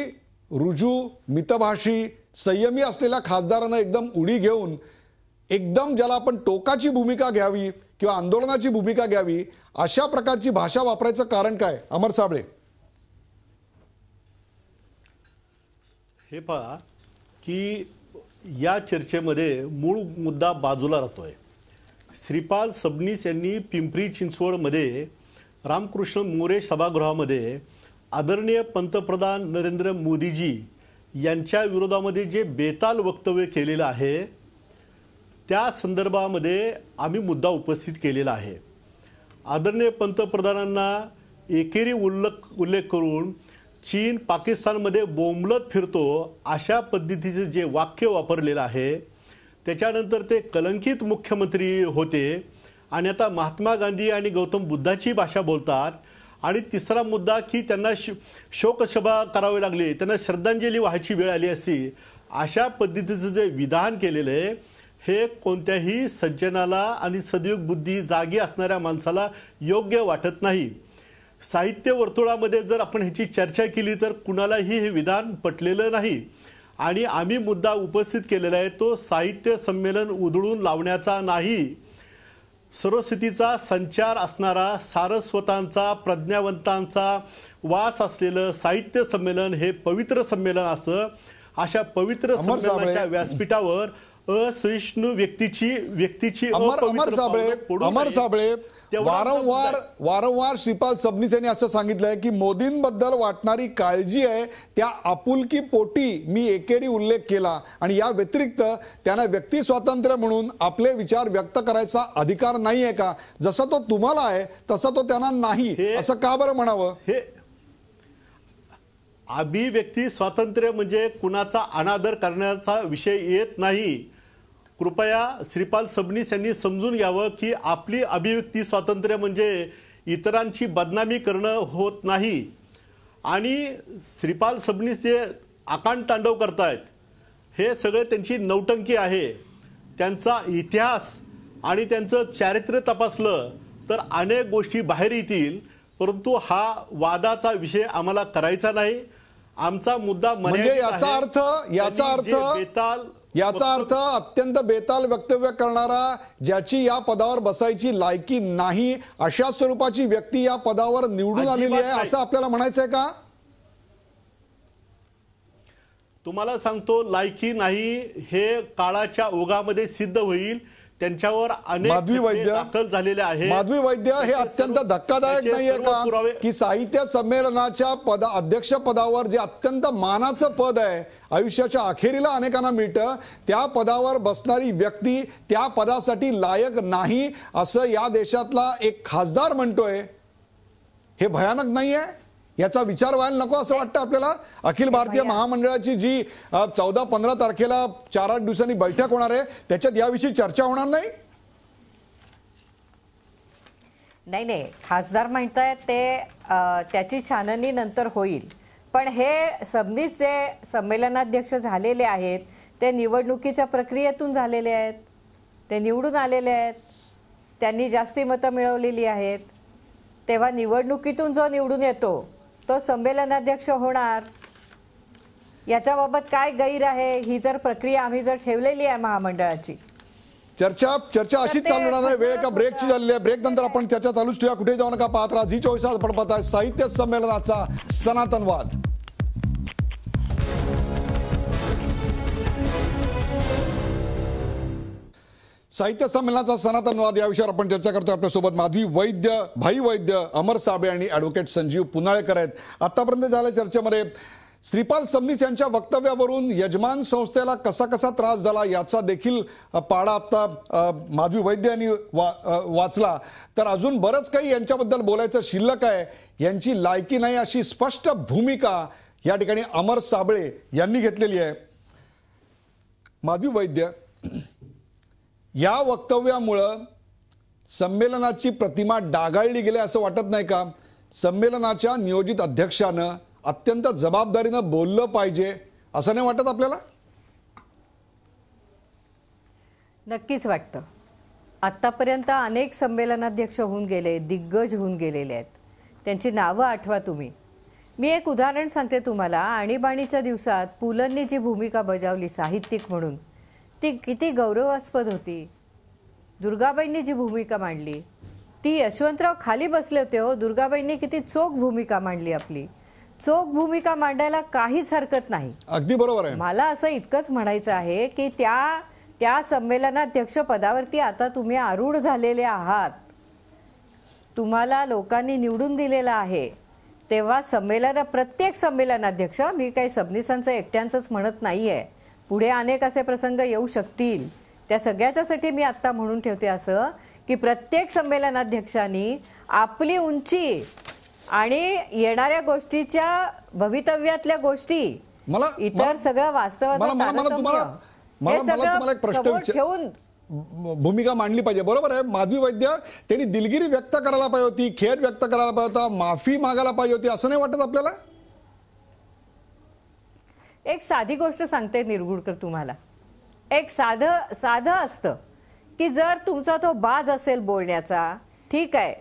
रुजू, मितभाषी, संयमी असलेल्या खासदारांना एकदम उडी घेऊन एकदम ज्याला आपण टोकाची भूमिका घ्यावी किंवा आंदोलनाची भूमिका घ्यावी अशा प्रकारची भाषा वापरायचं कारण काय अमर साबळे? हे पहा की या चर्चेमध्ये मूळ मुद्दा बाजूला राहतोय. श्रीपाल सबनीस यांनी पिंपरी चिंचवडमध्ये रामकृष्ण मोरे सभागृहामध्ये आदरणीय पंतप्रधान नरेंद्र मोदीजी यांच्या विरोधामध्ये जे बेताल वक्तव्य केलेलं आहे त्या संदर्भामध्ये आम्ही मुद्दा उपस्थित केलेला आहे. आदरणीय पंतप्रधानांना एकेरी उल्लेख करून चीन पाकिस्तानमध्ये बोंबलत फिरतो अशा पद्धतीचे जे वाक्य वापरलेलं आहे, त्याच्यानंतर ते कलंकित मुख्यमंत्री होते आणि आता महात्मा गांधी आणि गौतम बुद्धाची भाषा बोलतात. आणि तिसरा मुद्दा की त्यांना शोकसभा करावी लागली, त्यांना श्रद्धांजली व्हायची वेळ आली असती, अशा पद्धतीचं जे विधान केलेलं आहे हे कोणत्याही सज्जनाला आणि सदयोग बुद्धी जागी असणाऱ्या माणसाला योग्य वाटत नाही. साहित्य वर्तुळामध्ये जर आपण ह्याची चर्चा केली तर कुणालाही हे विधान पटलेलं नाही. आणि आम्ही मुद्दा उपस्थित केलेला आहे तो साहित्य संमेलन उधळून लावण्याचा नाही, सरस्वतीचा संचार असणारा, सारस्वतांचा, प्रज्ञावंतांचा वास असलेलं साहित्य संमेलन हे पवित्र संमेलन असं. अशा पवित्र संमेलनाच्या व्यासपीठावर असहिष्णू व्यक्तीची अमर साबळे वारंवार श्रीपाल सबनीस यांनी असं सांगितलंय की मोदींबद्दल वाटणारी काळजी आहे त्या आपुलकी पोटी मी एकेरी उल्लेख केला आणि या व्यतिरिक्त त्यांना व्यक्ती स्वातंत्र्य म्हणून आपले विचार व्यक्त करायचा अधिकार नाहीये का? जसा तो तुम्हाला आहे तसा तो त्यांना नाही, असं का बरं म्हणावं? हे अभिव्यक्ती स्वातंत्र्य म्हणजे कुणाचा अनादर करण्याचा विषय येत नाही. कृपया श्रीपाल सबनीस यांनी समजून घ्यावं की आपली अभिव्यक्ती स्वातंत्र्य म्हणजे इतरांची बदनामी करणं होत नाही. आणि श्रीपाल सबनीस जे आकांड तांडव करतायत हे सगळे त्यांची नौटंकी आहे. त्यांचा इतिहास आणि त्यांचं चारित्र्य तपासलं तर अनेक गोष्टी बाहेर येतील, परंतु हा वादाचा विषय आम्हाला करायचा नाही. आमचा मुद्दा म्हणजे याचा अर्थ अत्यंत बेताल वक्तव्य करणारा, ज्याची या पदावर बसायची लायकी नाही अशा स्वरूपाची व्यक्ती या पदावर निवडून आलेली आहे असं आपल्याला म्हणायचंय का? तुम्हाला सांगतो, लायकी नाही हे काळाच्या ओघामध्ये सिद्ध होईल. त्यांच्यावर अनेक दाखल झालेले आहेत. माधवी वैद्य, हे अत्यंत धक्कादायक नाहीये का की साहित्य संमेलनाच्या अध्यक्ष पदावर जे अत्यंत मानाचं पद आहे, आयुष्याच्या अखेरीला अनेकांना मिळतं, त्या पदावर बसणारी व्यक्ती त्या पदासाठी लायक नाही असं या देशातला एक खासदार म्हणतोय? हे भयानक नाहीये? याचा विचार व्हायला नको असं वाटतं आपल्याला? अखिल भारतीय महामंडळाची जी 14-15 तारखेला 4-8 दिवसांनी बैठक होणार आहे त्याच्यात याविषयी चर्चा होणार नाही? नाही, खासदार म्हणतायत ते त्याची छाननी नंतर होईल. पण हे सबनीस जे संमेलनाध्यक्ष झालेले आहेत ते निवडणुकीच्या प्रक्रियेतून झालेले आहेत, ते निवडून आलेले आहेत, त्यांनी जास्ती मतं मिळवलेली आहेत. तेव्हा निवडणुकीतून जो निवडून येतो तो संमेलनाध्यक्ष होणार. याच्याबाबत काय गैर आहे, ही जर प्रक्रिया आम्ही जर ठेवलेली आहे महामंडळाची, चर्चा अशीच चालू राहणार आहे. वेळ का ब्रेकची झालेली आहे. ब्रेक नंतर आपण चर्चा चालूच ठेवूया. कुठे जाऊ नका, पाहत राहा झी24 आपण पाहताय साहित्य संमेलनाचा सनातनवाद. साहित्य संमेलनाचा सनातनवाद या विषयावर आपण चर्चा करतोय. आपल्यासोबत माधवी वैद्य, भाई वैद्य, अमर साबळे आणि ॲडव्होकेट संजीव पुनाळेकर आहेत. आतापर्यंत झाल्या चर्चेमध्ये श्रीपाल सबनीस यांच्या वक्तव्यावरून यजमान संस्थेला कसा कसा त्रास झाला याचा देखील पाडा आता माधवी वैद्य यांनी वाचला. तर अजून बरंच काही यांच्याबद्दल बोलायचं शिल्लक आहे. यांची लायकी नाही अशी स्पष्ट भूमिका या ठिकाणी अमर साबळे यांनी घेतलेली आहे. माधवी वैद्य, या वक्तव्यामुळं संमेलनाची प्रतिमा डागाळली गेली असं वाटत नाही का? संमेलनाच्या नियोजित अध्यक्षानं अत्यंत जबाबदारीनं बोललं पाहिजे असं नाही वाटत आपल्याला? नक्कीच वाटतं. आतापर्यंत अनेक संमेलनाध्यक्ष होऊन गेले, दिग्गज होऊन गेलेले आहेत. त्यांची नावं आठवा तुम्ही. मी एक उदाहरण सांगते तुम्हाला. आणीबाणीच्या दिवसात पुलंनी जी भूमिका बजावली साहित्यिक म्हणून, ती किती गौरवास्पद होती. दुर्गाबाईंनी जी भूमिका मांडली ती, यशवंतराव खाली बसले होते हो, दुर्गाबाईंनी किती चोख भूमिका मांडली. आपली चोख भूमिका मांडायला काहीच हरकत नाही. अगदी बरोबर आहे. मला असं इतकंच म्हणायचं आहे की त्या संमेलनाध्यक्ष पदावरती आता तुम्ही आरूढ झालेले आहात. तुम्हाला लोकांनी निवडून दिलेलं आहे. तेव्हा प्रत्येक संमेलनाध्यक्ष, मी काही सबनीसांचं एकट्यांचंच म्हणत नाहीये, पुढे अनेक असे प्रसंग येऊ शकतील, त्या सगळ्याच्यासाठी मी आता म्हणून ठेवते असं की प्रत्येक संमेलनाध्यक्षांनी आपली उंची आणि येणाऱ्या गोष्टीच्या भवितव्यातल्या गोष्टी, इतर सगळं वास्तवाचं ठेवून भूमिका मांडली पाहिजे. बरोबर आहे. माधवी वैद्य, त्यांनी दिलगिरी व्यक्त करायला पाहिजे होती, खेद व्यक्त करायला पाहिजे होता, माफी मागायला पाहिजे होती, असं नाही वाटत आपल्याला? एक साधी गोष्ट सांगते निरगुडकर तुम्हाला. एक साधं असतं की जर तुमचा तो बाज असेल बोलण्याचा, ठीक आहे.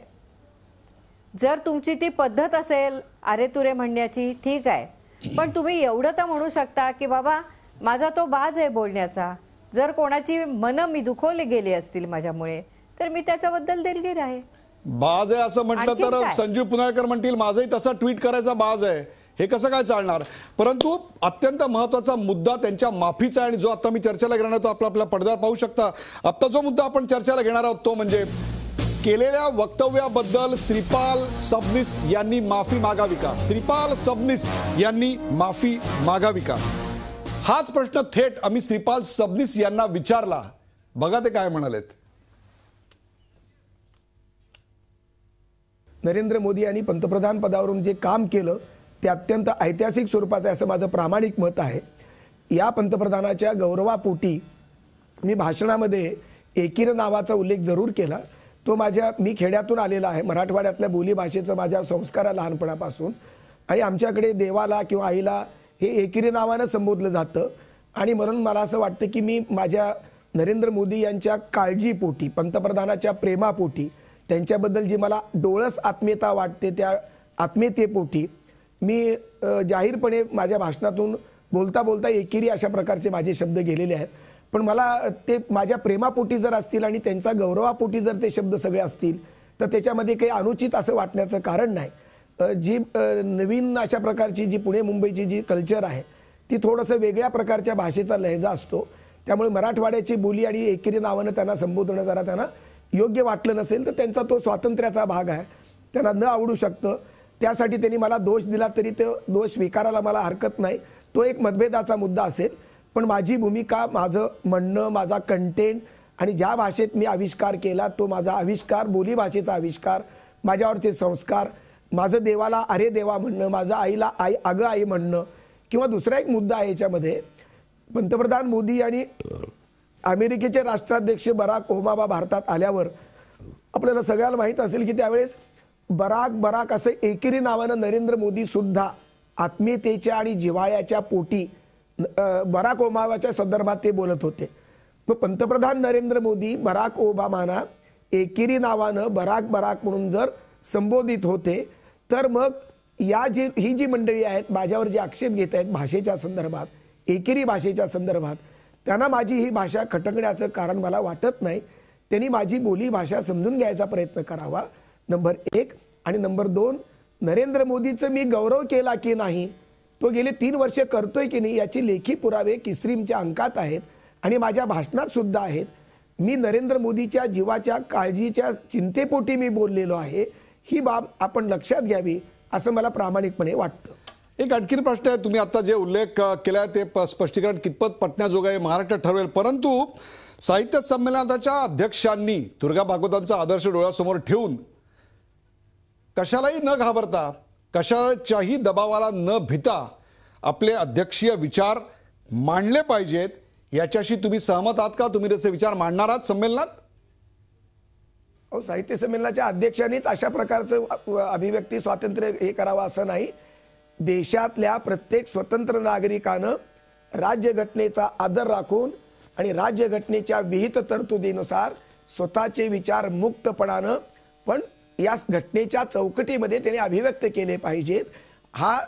जर तुमची ती पद्धत असेल अरे तुरे म्हणण्याची, ठीक आहे. पण तुम्ही एवढं तर म्हणू शकता की बाबा माझा तो बाज आहे बोलण्याचा. जर कोणाची मनं मी दुखवले गेली असतील माझ्यामुळे, तर मी त्याच्याबद्दल दिलगीर आहे. बाज आहे असं म्हटलं तर संजीव पुनाळेकर म्हणतील माझंही तसा ट्विट करायचा बाज आहे. हे कसं काय चालणार? परंतु अत्यंत महत्वाचा मुद्दा त्यांच्या माफीचा आहे आणि जो आता मी चर्चेला घेणार आहोत, आपल्या पडद्यावर पाहू शकता. आता जो मुद्दा आपण चर्चेला घेणार आहोत तो म्हणजे केलेल्या वक्तव्याबद्दल श्रीपाल सबनीस यांनी माफी मागावी का? श्रीपाल सबनीस यांनी माफी मागावी का? हाच प्रश्न थेट आम्ही श्रीपाल सबनीस यांना विचारला. बघा ते काय म्हणालेत. नरेंद्र मोदी यांनी पंतप्रधान पदावरून जे काम केलं ते अत्यंत ऐतिहासिक स्वरूपाचं आहे असं माझं प्रामाणिक मत आहे. या पंतप्रधानाच्या गौरवापोटी मी भाषणामध्ये एकीर नावाचा उल्लेख जरूर केला. तो मी खेड्यातून आलेला आहे. मराठवाड्यातल्या बोलीभाषेचं माझ्या संस्कार लहानपणापासून, आणि आमच्याकडे देवाला किंवा आईला हे एकीरी नावानं संबोधलं जातं. आणि म्हणून मला असं वाटतं की मी माझ्या नरेंद्र मोदी यांच्या काळजीपोटी, पंतप्रधानाच्या प्रेमापोटी, त्यांच्याबद्दल जी मला डोळस आत्मीयता वाटते त्या आत्मीयतेपोटी मी जाहीरपणे माझ्या भाषणातून बोलता बोलता एकेरी अशा प्रकारचे माझे शब्द गेलेले आहेत. पण मला ते माझ्या प्रेमापोटी जर असतील आणि त्यांचा गौरवापोटी जर ते शब्द सगळे असतील तर त्याच्यामध्ये काही अनुचित असं वाटण्याचं कारण नाही. जी नवीन अशा प्रकारची जी पुणे मुंबईची जी कल्चर आहे ती थोडंसं वेगळ्या प्रकारच्या भाषेचा लहेजा असतो. त्यामुळे मराठवाड्याची बोली आणि एकेरी नावानं त्यांना संबोधणं जरा त्यांना योग्य वाटलं नसेल तर त्यांचा तो स्वातंत्र्याचा भाग आहे. त्यांना न आवडू शकतं. त्यासाठी त्यांनी मला दोष दिला तरी तो दोष स्वीकारायला मला हरकत नाही. तो एक मतभेदाचा मुद्दा असेल. पण माझी भूमिका, माझं म्हणणं, माझा कंटेंट आणि ज्या भाषेत मी आविष्कार केला तो माझा आविष्कार, बोलीभाषेचा आविष्कार, माझ्यावरचे संस्कार, माझं देवाला अरे देवा म्हणणं, माझं आईला आई अगं आई म्हणणं, किंवा दुसरा एक मुद्दा आहे याच्यामध्ये, पंतप्रधान मोदी आणि अमेरिकेचे राष्ट्राध्यक्ष बराक ओबामा भारतात आल्यावर आपल्याला सगळ्याला माहीत असेल की त्यावेळेस बराक असं एकेरी नावानं नरेंद्र मोदी सुद्धा आत्मीयतेच्या आणि जिव्हाळ्याच्या पोटी बराक ओबामाच्या संदर्भात ते बोलत होते. मग पंतप्रधान नरेंद्र मोदी बराक ओबामांना एकेरी नावानं बराक म्हणून जर संबोधित होते तर मग ही जी मंडळी आहेत माझ्यावर जे आक्षेप घेत आहेत भाषेच्या संदर्भात, एकेरी भाषेच्या संदर्भात, त्यांना माझी ही भाषा खटकण्याचं कारण मला वाटत नाही. त्यांनी माझी बोली भाषा समजून घ्यायचा प्रयत्न करावा, नंबर 1. आणि नंबर 2, नरेंद्र मोदीचं मी गौरव केला की नाही, तो गेले 3 वर्ष करतोय की नाही याची लेखी पुरावे किसरीमच्या अंकात आहेत आणि माझ्या भाषणात सुद्धा आहेत. मी नरेंद्र मोदीच्या जीवाच्या काळजीच्या चिंतेपोटी मी बोललेलो आहे. ही बाब आपण लक्षात घ्यावी असं मला प्रामाणिकपणे वाटतं. एक आणखीन प्रश्न आहे, तुम्ही आता जे उल्लेख केलाय ते स्पष्टीकरण कितपत पटण्याजोगं आहे महाराष्ट्र ठरवेल, परंतु साहित्य संमेलनाच्या अध्यक्षांनी दुर्गा भागवतांचा आदर्श डोळ्यासमोर ठेवून कशालाही न घाबरता, कशाच्याही दबावाला न भिता आपले अध्यक्षीय विचार मांडले पाहिजेत, याच्याशी तुम्ही सहमत आहात का? तुम्ही तसे विचार मांडणार आहात संमेलनात? साहित्य संमेलनाच्या अध्यक्षांनीच अशा प्रकारचं अभिव्यक्ती स्वातंत्र्य हे करावं असं नाही. देशातल्या प्रत्येक स्वतंत्र नागरिकानं राज्यघटनेचा आदर राखून आणि राज्यघटनेच्या विहित तरतुदीनुसार स्वतःचे विचार मुक्तपणानं पण या घटनेच्या चौकटीमध्ये त्याने अभिव्यक्त केले पाहिजेत. हा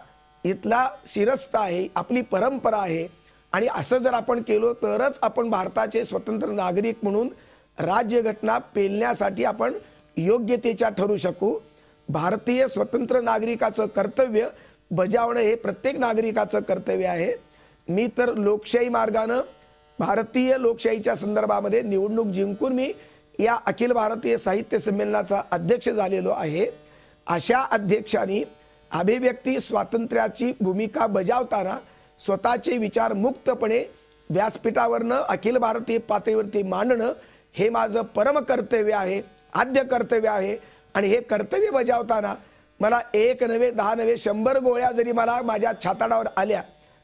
इथला शिरस्ता आहे, आपली परंपरा आहे. आणि असं जर आपण केलो तरच आपण भारताचे स्वतंत्र नागरिक म्हणून राज्यघटना पेलण्यासाठी आपण योग्यतेच्या ठरू शकू. भारतीय स्वतंत्र नागरिकाचं कर्तव्य बजावणं हे प्रत्येक नागरिकाचं कर्तव्य आहे. मी तर लोकशाही मार्गानं भारतीय लोकशाहीच्या संदर्भामध्ये निवडणूक जिंकून मी या अखिल भारतीय साहित्य संमेलनाचा अध्यक्ष झालेलो आहे. अशा अध्यक्षांनी अभिव्यक्ती स्वातंत्र्याची भूमिका बजावताना स्वतःचे विचार मुक्तपणे व्यासपीठावरनं अखिल भारतीय पातळीवरती मांडणं हे माझं परम कर्तव्य आहे, आद्य कर्तव्य आहे. आणि हे कर्तव्य बजावताना मला 1 नव्हे 10 नव्हे 100 गोळ्या जरी मला माझ्या छाताडावर आल्या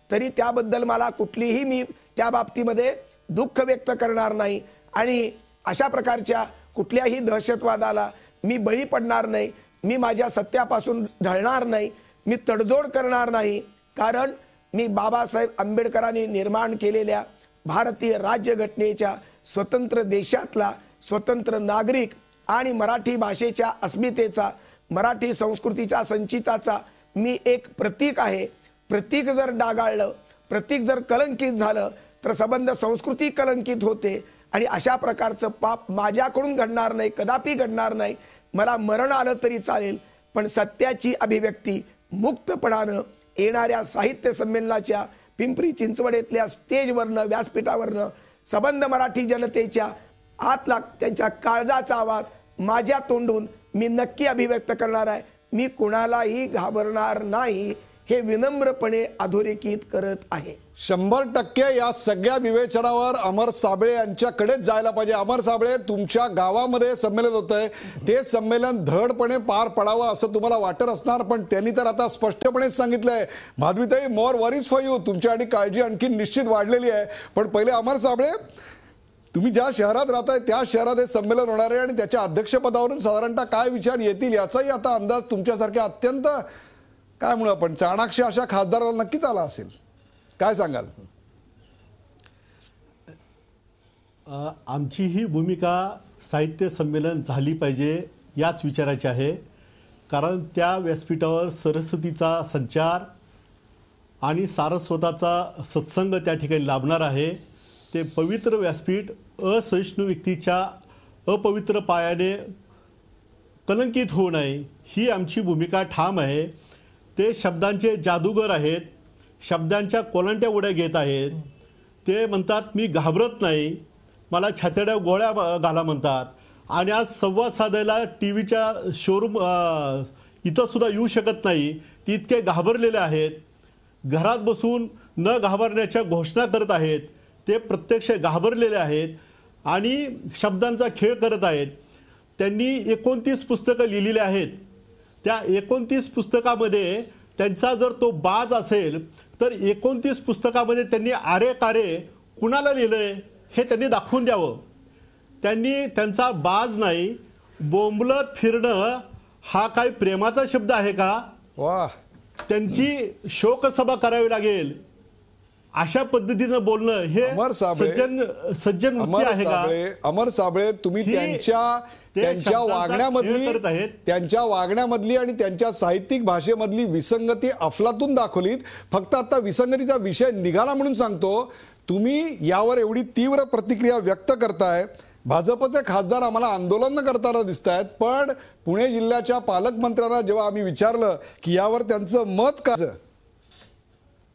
तरी त्याबद्दल मला कुठलीही मी त्या बाबतीमध्ये दुःख व्यक्त करणार नाही आणि अशा प्रकारच्या कुठल्याही दहशतवादाला मी बळी पडणार नाही. मी माझ्या सत्यापासून ढळणार नाही, मी तडजोड करणार नाही. कारण मी बाबासाहेब आंबेडकरांनी निर्माण केलेल्या भारतीय राज्यघटनेच्या स्वतंत्र देशातला स्वतंत्र नागरिक आणि मराठी भाषेच्या अस्मितेचा, मराठी संस्कृतीच्या संचिताचा मी एक प्रतीक आहे. प्रतीक जर डागाळलं, प्रतीक जर कलंकित झालं तर संबंध संस्कृती कलंकित होते आणि अशा प्रकारचं पाप माझ्याकडून घडणार नाही, कदापि घडणार नाही. मला मरण आलं तरी चालेल, पण सत्याची अभिव्यक्ती मुक्तपणानं येणाऱ्या साहित्य संमेलनाच्या पिंपरी चिंचवड येथल्या स्टेजवरनं, व्यासपीठावरनं संबंध मराठी जनतेच्या आतला त्यांच्या काळजाचा आवाज माझ्या तोंडून मी नक्की अभिव्यक्त करणार आहे. मी कुणालाही घाबरणार नाही हे विनम्रपणे अधोरेखित करत आहे. 100% या सगळ्या विवेचनावर अमर साबळे यांच्याकडेच जायला पाहिजे. अमर साबळे, तुमच्या गावामध्ये संमेलन होतंय, ते संमेलन धडपणे पार पडावं असं तुम्हाला वाटत असणार, पण त्यांनी तर आता स्पष्टपणेच सांगितलंय, माधवीताई मोर वरीज फॉर यू, तुमच्यासाठी काळजी आणखी निश्चित वाढलेली आहे. पण पहिले अमर साबळे, तुम्ही ज्या शहरात राहताय त्या शहरात हे संमेलन होणार आहे आणि त्याच्या अध्यक्षपदावरून साधारणतः काय विचार येतील याचाही आता अंदाज तुमच्यासारख्या अत्यंत काय म्हणू आपण चाणाक्ष अशा खासदाराला नक्कीच आला असेल. काय सांगाल? आमची ही भूमिका साहित्य संमेलन झाली पाहिजे याच विचाराची आहे. कारण त्या व्यासपीठावर सरस्वतीचा संचार आणि सारस्वताचा सत्संग त्या ठिकाणी लाभणार आहे. ते पवित्र व्यासपीठ असहिष्णू व्यक्तीच्या अपवित्र पायाने कलंकित होऊ नये ही आमची भूमिका ठाम आहे. ते शब्दांचे जादूगर आहेत, शब्दांच्या कोलांट्या उड्या घेत आहेत. ते म्हणतात मी घाबरत नाही, मला छात्याड्या गोळ्या घाला म्हणतात. आणि आज संवाद साधायला टीव्हीच्या शोरूम इथं सुद्धा येऊ शकत नाही, ते इतके घाबरलेले आहेत. घरात बसून न घाबरण्याच्या घोषणा करत आहेत. ते प्रत्यक्ष घाबरलेले आहेत आणि शब्दांचा खेळ करत आहेत. त्यांनी 29 पुस्तकं लिहिलेली आहेत. त्या 29 पुस्तकामध्ये त्यांचा जर तो बाज असेल तर 29 पुस्तकामध्ये त्यांनी आरे कारे कुणाला लिहिलंय हे त्यांनी दाखवून द्यावं. त्यांनी त्यांचा बाज नाही, बोंबलत फिरणं हा काही प्रेमाचा शब्द आहे का? वाह. त्यांची शोकसभा करावी लागेल. अशा पद्धतीनं बोलणं हे अमर साबळे, सज्जन वृत्ती आहे का? अमर साबळे, तुम्ही ही त्यांच्या शब्दांचा त्यांच्या वागण्यामधली आणि त्यांच्या साहित्यिक भाषेमधली विसंगती अफलातून दाखवलीत. फक्त आता विसंगतीचा विषय निघाला म्हणून सांगतो, तुम्ही यावर एवढी तीव्र प्रतिक्रिया व्यक्त करताय. भाजपचे खासदार आम्हाला आंदोलन करताना दिसत आहेत, पण पुणे जिल्ह्याच्या पालकमंत्र्यांना जेव्हा आम्ही विचारलं की यावर त्यांचं मत काय,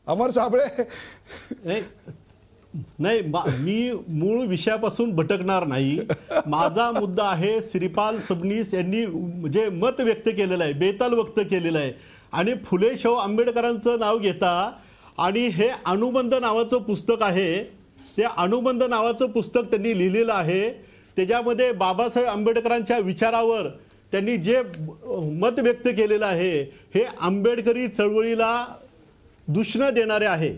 अमर साबळे नाही, मी मूळ विषयापासून भटकणार नाही. माझा मुद्दा आहे, श्रीपाल सबनीस यांनी जे मत व्यक्त केलेलं आहे, बेताल व्यक्त केलेलं आहे, आणि फुले शाहू आंबेडकरांचं नाव घेता आणि हे अनुबंध नावाचं पुस्तक आहे, ते अनुबंध नावाचं पुस्तक त्यांनी लिहिलेलं आहे. त्याच्यामध्ये बाबासाहेब आंबेडकरांच्या विचारावर त्यांनी जे मत व्यक्त केलेलं आहे, हे आंबेडकरी चळवळीला दूषण देणारे आहे.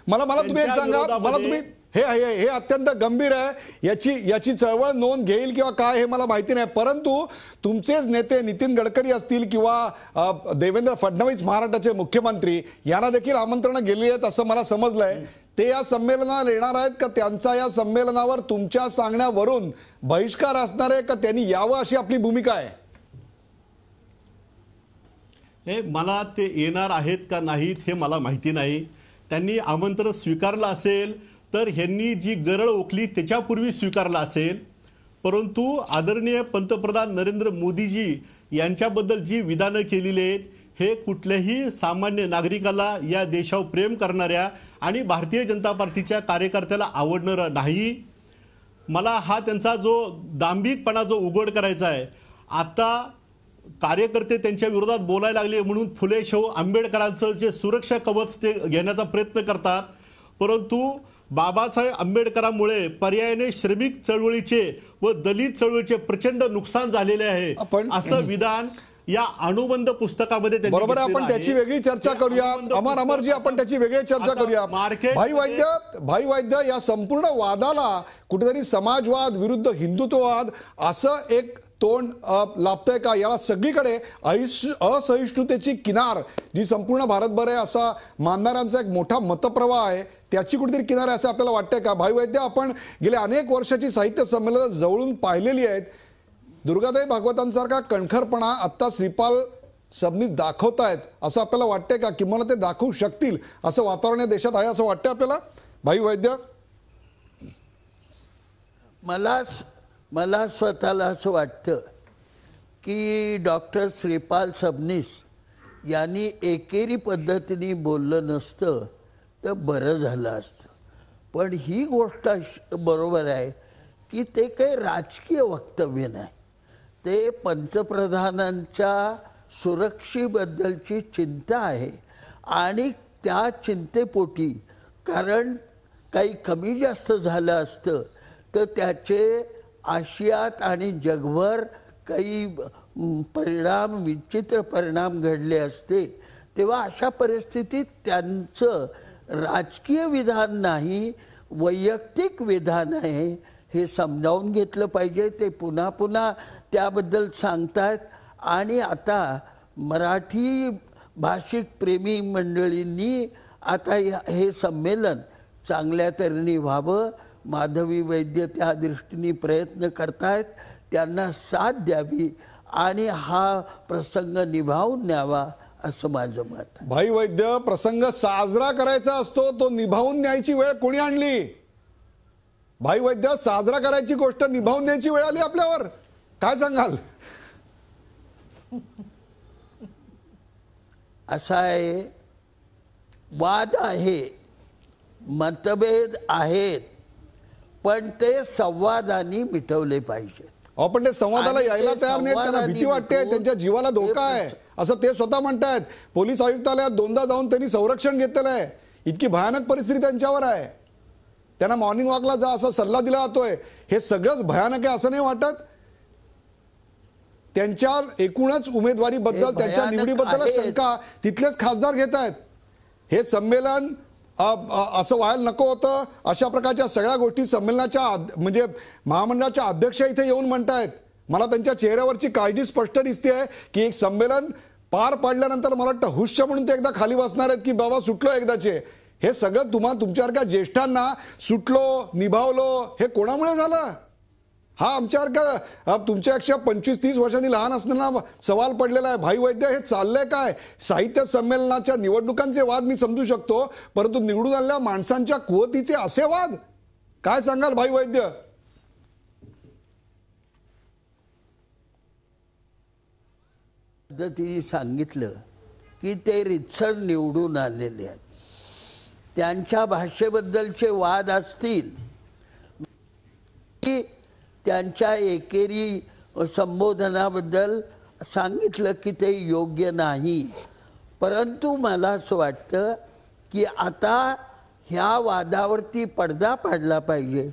मला तुम्ही एक सांगा, मला तुम्ही हे अत्यंत गंभीर आहे, याची चळवळ नोंद घेईल किंवा काय हे मला माहिती नाही, परंतु तुमचेच नेते नितीन गडकरी असतील किंवा देवेंद्र फडणवीस महाराष्ट्राचे मुख्यमंत्री यांना देखील आमंत्रण गेली आहेत असं मला समजलंय. ते या संमेलनाला येणार आहेत का? त्यांचा या संमेलनावर तुमच्या सांगण्यावरून बहिष्कार असणार आहे का त्यांनी यावं अशी आपली भूमिका आहे? हे मला ते येणार आहेत का नाहीत हे मला माहिती नाही. त्यांनी आमंत्रण स्वीकारलं असेल तर ह्यांनी जी गरळ ओकली त्याच्यापूर्वी स्वीकारलं असेल, परंतु आदरणीय पंतप्रधान नरेंद्र मोदीजी यांच्याबद्दल जी विधानं केलेली आहेत, हे कुठल्याही सामान्य नागरिकाला, या देशावर प्रेम करणाऱ्या आणि भारतीय जनता पार्टीच्या कार्यकर्त्याला आवडणारं नाही. मला हा त्यांचा जो दांभिकपणा जो उघड करायचा आहे, आता कार्यकर्ते त्यांच्या विरोधात बोलायला लागले म्हणून फुले शाहू आंबेडकरांचं जे सुरक्षा कवच ते घेण्याचा प्रयत्न करतात, परंतु बाबासाहेब आंबेडकरांमुळे पर्यायाने श्रमिक चळवळीचे व दलित चळवळीचे प्रचंड नुकसान झालेले आहे असं विधान या अनुबंध पुस्तकामध्ये त्यांनी बरोबर आहे. आपण त्याची वेगळी चर्चा करूया. अमरजी, आपण त्याची वेगळी चर्चा करूया. भाई वैद्य, या संपूर्ण वादाला कुठेतरी समाजवाद विरुद्ध हिंदुत्ववाद असं एक तोंड लाभतंय का? याला सगळीकडे असहिष्णुतेची किनार जी संपूर्ण भारतभर आहे असा मानणाऱ्यांचा एक मोठा मतप्रवाह आहे, त्याची कुठेतरी किनार आहे असं आपल्याला वाटतंय का? भाई वैद्य, आपण गेल्या अनेक वर्षाची साहित्य संमेलनं जवळून पाहिलेली आहेत. दुर्गाताई भागवतांसारखा कणखरपणा आता श्रीपाल सबनीस दाखवतायत असं आपल्याला वाटतंय का? किंवा ते दाखवू शकतील असं वातावरण या देशात आहे असं वाटतंय आपल्याला? भाई वैद्य, मला स्वतःला असं वाटतं की डॉक्टर श्रीपाल सबनीस यांनी एकेरी पद्धतीने बोललं नसतं तर बरं झालं असतं. पण ही गोष्ट बरोबर आहे की ते काही राजकीय वक्तव्य नाही, ते पंतप्रधानांच्या सुरक्षेबद्दलची चिंता आहे. आणि त्या चिंतेपोटी, कारण काही कमी जास्त झालं असतं तर त्याचे आशियात आणि जगभर काही विचित्र परिणाम घडले असते, तेव्हा अशा परिस्थितीत त्यांचं राजकीय विधान नाही, वैयक्तिक विधान आहे हे समजावून घेतलं पाहिजे. ते पुन्हा पुन्हा त्याबद्दल सांगतात. आणि आता मराठी भाषिक प्रेमी मंडळींनी आता हे संमेलन चांगल्या तऱ्हेने व्हावं, माधवी वैद्य त्या दृष्टीने प्रयत्न करतायत, त्यांना साथ द्यावी आणि हा प्रसंग निभावून न्यावा असं माझं मत आहे. भाई वैद्य, प्रसंग साजरा करायचा असतो, तो निभावून न्यायची वेळ कोणी आणली? भाई वैद्य, साजरा करायची गोष्ट निभावून न्यायची वेळ आली आपल्यावर, काय सांगाल? असा आहे, वाद आहे, मतभेद आहेत, पण ते संवादाने मिटवले पाहिजेत. आपण ते संवादाला यायला तयार नाहीत, त्यांना भीती वाटते, त्यांच्या जीवाला धोका आहे असं ते स्वतः म्हणतायत. पोलीस आयुक्तालयात दोनदा जाऊन त्यांनी संरक्षण घेतलेलं आहे. इतकी भयानक परिस्थिती त्यांच्यावर आहे. त्यांना मॉर्निंग वॉकला जा असा सल्ला दिला जातोय. हे सगळंच भयानक आहे असं नाही वाटत? त्यांच्या एकूणच उमेदवारीबद्दल, त्यांच्या निवडीबद्दल शंका तिथलेच खासदार घेत आहेत. हे संमेलन असं व्हायला नको होतं. अशा प्रकारच्या सगळ्या गोष्टी संमेलनाच्या म्हणजे महामंडळाच्या अध्यक्ष इथे येऊन म्हणतायत. मला त्यांच्या चेहऱ्यावरची काळजी स्पष्ट दिसते आहे की एक संमेलन पार पाडल्यानंतर मला वाटतं हुश्य म्हणून ते एकदा खाली बसणार आहेत की बाबा सुटलो एकदाचे. हे सगळं तुमच्यासारख्या ज्येष्ठांना सुटलो निभावलो हे कोणामुळे झालं? हा आमच्यासारख्या तुमच्यापेक्षा 25-30 वर्षांनी लहान असताना सवाल पडलेला आहे. भाई वैद्य, हे चाललंय काय? साहित्य संमेलनाच्या निवडणुकांचे वाद मी समजू शकतो, परंतु निवडून आलेल्या माणसांच्या कुवतीचे असे वाद काय सांगाल भाई वैद्य? पद्धतीने सांगितलं की ते रितसर निवडून आलेले आहेत, त्यांच्या भाषेबद्दलचे वाद असतील, त्यांच्या एकेरी संबोधनाबद्दल सांगितलं की ते योग्य नाही. परंतु मला असं वाटतं की आता ह्या वादावरती पडदा पाडला पाहिजे.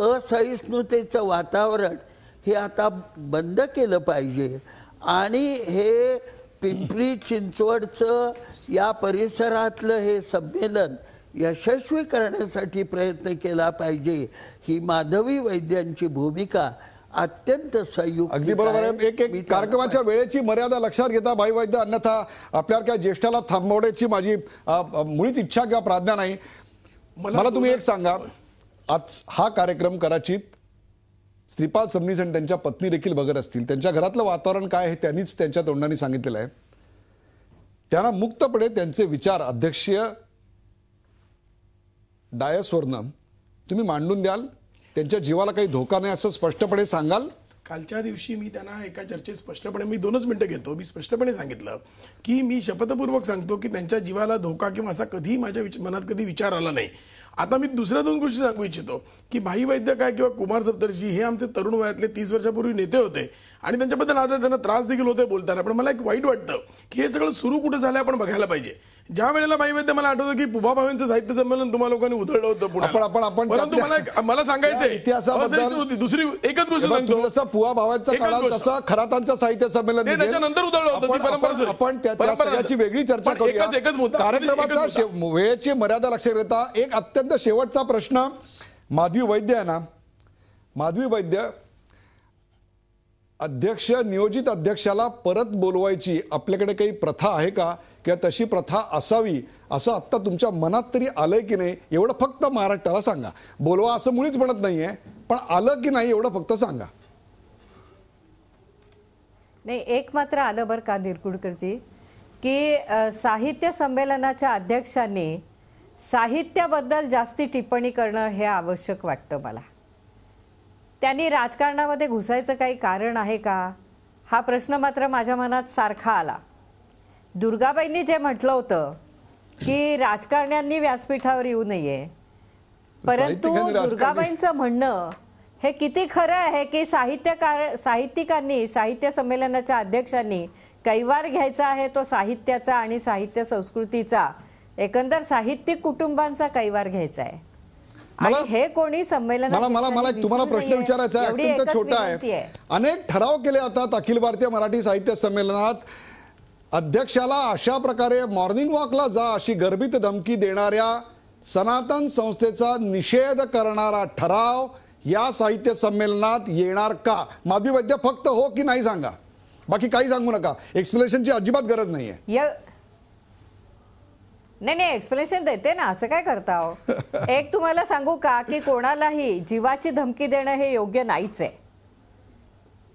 असहिष्णुतेचं वातावरण हे आता बंद केलं पाहिजे आणि हे पिंपरी चिंचवडचं या परिसरातलं हे संमेलन यशस्वी करण्यासाठी प्रयत्न केला पाहिजे. ही माधवी वैद्यांची भूमिका अत्यंत संयुक्त. अगदी बरोबर आहे. एक कार्यक्रमाच्या वेळेची मर्यादा लक्षात घेता भाई वैद्य, अन्यथा आपल्याला काय ज्येष्ठाला थांबवण्याची माझी मुळीच इच्छा किंवा प्राज्ञा नाही. मला तुम्ही एक सांगा, आज हा कार्यक्रम कदाचित श्रीपाल सबनीस आणि त्यांच्या पत्नी देखील बघत असतील. त्यांच्या घरातलं वातावरण काय हे त्यांनीच त्यांच्या तोंडाने सांगितलेलं आहे. त्यांना मुक्तपणे त्यांचे विचार अध्यक्षीय डायसवरनं तुम्ही मांडून द्याल? त्यांच्या जीवाला काही धोका नाही असं स्पष्टपणे सांगाल? कालच्या दिवशी मी त्यांना एका चर्चेत स्पष्टपणे, मी 2च मिनिटं घेतो, मी स्पष्टपणे सांगितलं की मी शपथपूर्वक सांगतो की त्यांच्या जीवाला धोका किंवा असा कधी माझ्या मनात कधी विचार आला नाही. आता मी दुसऱ्या 2 गोष्टी सांगू इच्छितो की भाई वैद्य काय किंवा कुमार सप्तर्षी हे आमचे तरुण वयातले 30 वर्षापूर्वी नेते होते आणि त्यांच्याबद्दल आता त्यांना त्रास देखील होतोय बोलताना. पण मला एक वाईट वाटतं की हे सगळं सुरू कुठं झालं आपण बघायला पाहिजे. ज्या वेळेला भाई वैद्य, मला आठवतं की पुबा भावेंचं साहित्य संमेलन तुम्हा लोकांनी उधळलं होतं पुण्यात. परंतु मला सांगायचं इतिहासाबद्दल दुसरी एकच गोष्ट सांगतो, जसं पुवा भावांचा काळात तसं खरातांचं साहित्य संमेलन त्याच्यानंतर उधळलं होतं. ती परंपरा आपण त्या सगळ्याची वेगळी चर्चा करूया. एकच मुद्दा, कार्यक्रमाचा वेळेची मर्यादा लक्षात घेता एक अत्यंत शेवटचा प्रश्न. माधवी वैद्य आहे ना, माधवी वैद्य अध्यक्ष, नियोजित अध्यक्षाला परत बोलवायची आपल्याकडे काही प्रथा आहे का, किंवा तशी प्रथा असावी असं आत्ता तुमच्या मनात तरी आलंय की नाही? एवढं फक्त महाराष्ट्राला सांगा. बोलवा असं मुळीच म्हणत नाहीये, पण आलं की नाही एवढं फक्त सांगा. नाही, एक मात्र आलं बरं का निरगुडकरजी, की साहित्य संमेलनाच्या अध्यक्षांनी साहित्याबद्दल जास्ती टिप्पणी करणं हे आवश्यक वाटतं मला. त्यांनी राजकारणामध्ये घुसायचं काही कारण आहे का, हा प्रश्न मात्र माझ्या मनात सारखा आला. दुर्गाबाईंनी जे म्हटलं होतं की राजकारण्यांनी व्यासपीठावर येऊ नये, परंतु दुर्गाबाईंचं म्हणणं हे किती खरं आहे की साहित्यिकांनी, साहित्य संमेलनाच्या अध्यक्षांनी कैवार घ्यायचा आहे तो साहित्याचा आणि साहित्य संस्कृतीचा, एकंदर साहित्यिक कुटुंबांचा कैवार घ्यायचा आहे. आणि हे कोणी संमेलन, मला तुम्हाला प्रश्न विचारायचा आहे, अत्यंत छोटा आहे. अनेक ठराव केले जातात अखिल भारतीय मराठी साहित्य संमेलनात. अध्यक्षाला अशा प्रकारे मॉर्निंग वॉकला जा अशी गर्भित धमकी देणाऱ्या सनातन संस्थेचा निषेध करणारा ठराव या साहित्य संमेलनात येणार का? माधवी वैद्य, फक्त हो की नाही सांगा, बाकी काही सांगू नका. एक्सप्लेनेशनची अजिबात गरज नाहीये. नाही, एक्सप्लेनेशन देते ना, असं काय करता हो? एक तुम्हाला सांगू का की कोणालाही जीवाची धमकी देणं हे योग्य नाहीच आहे.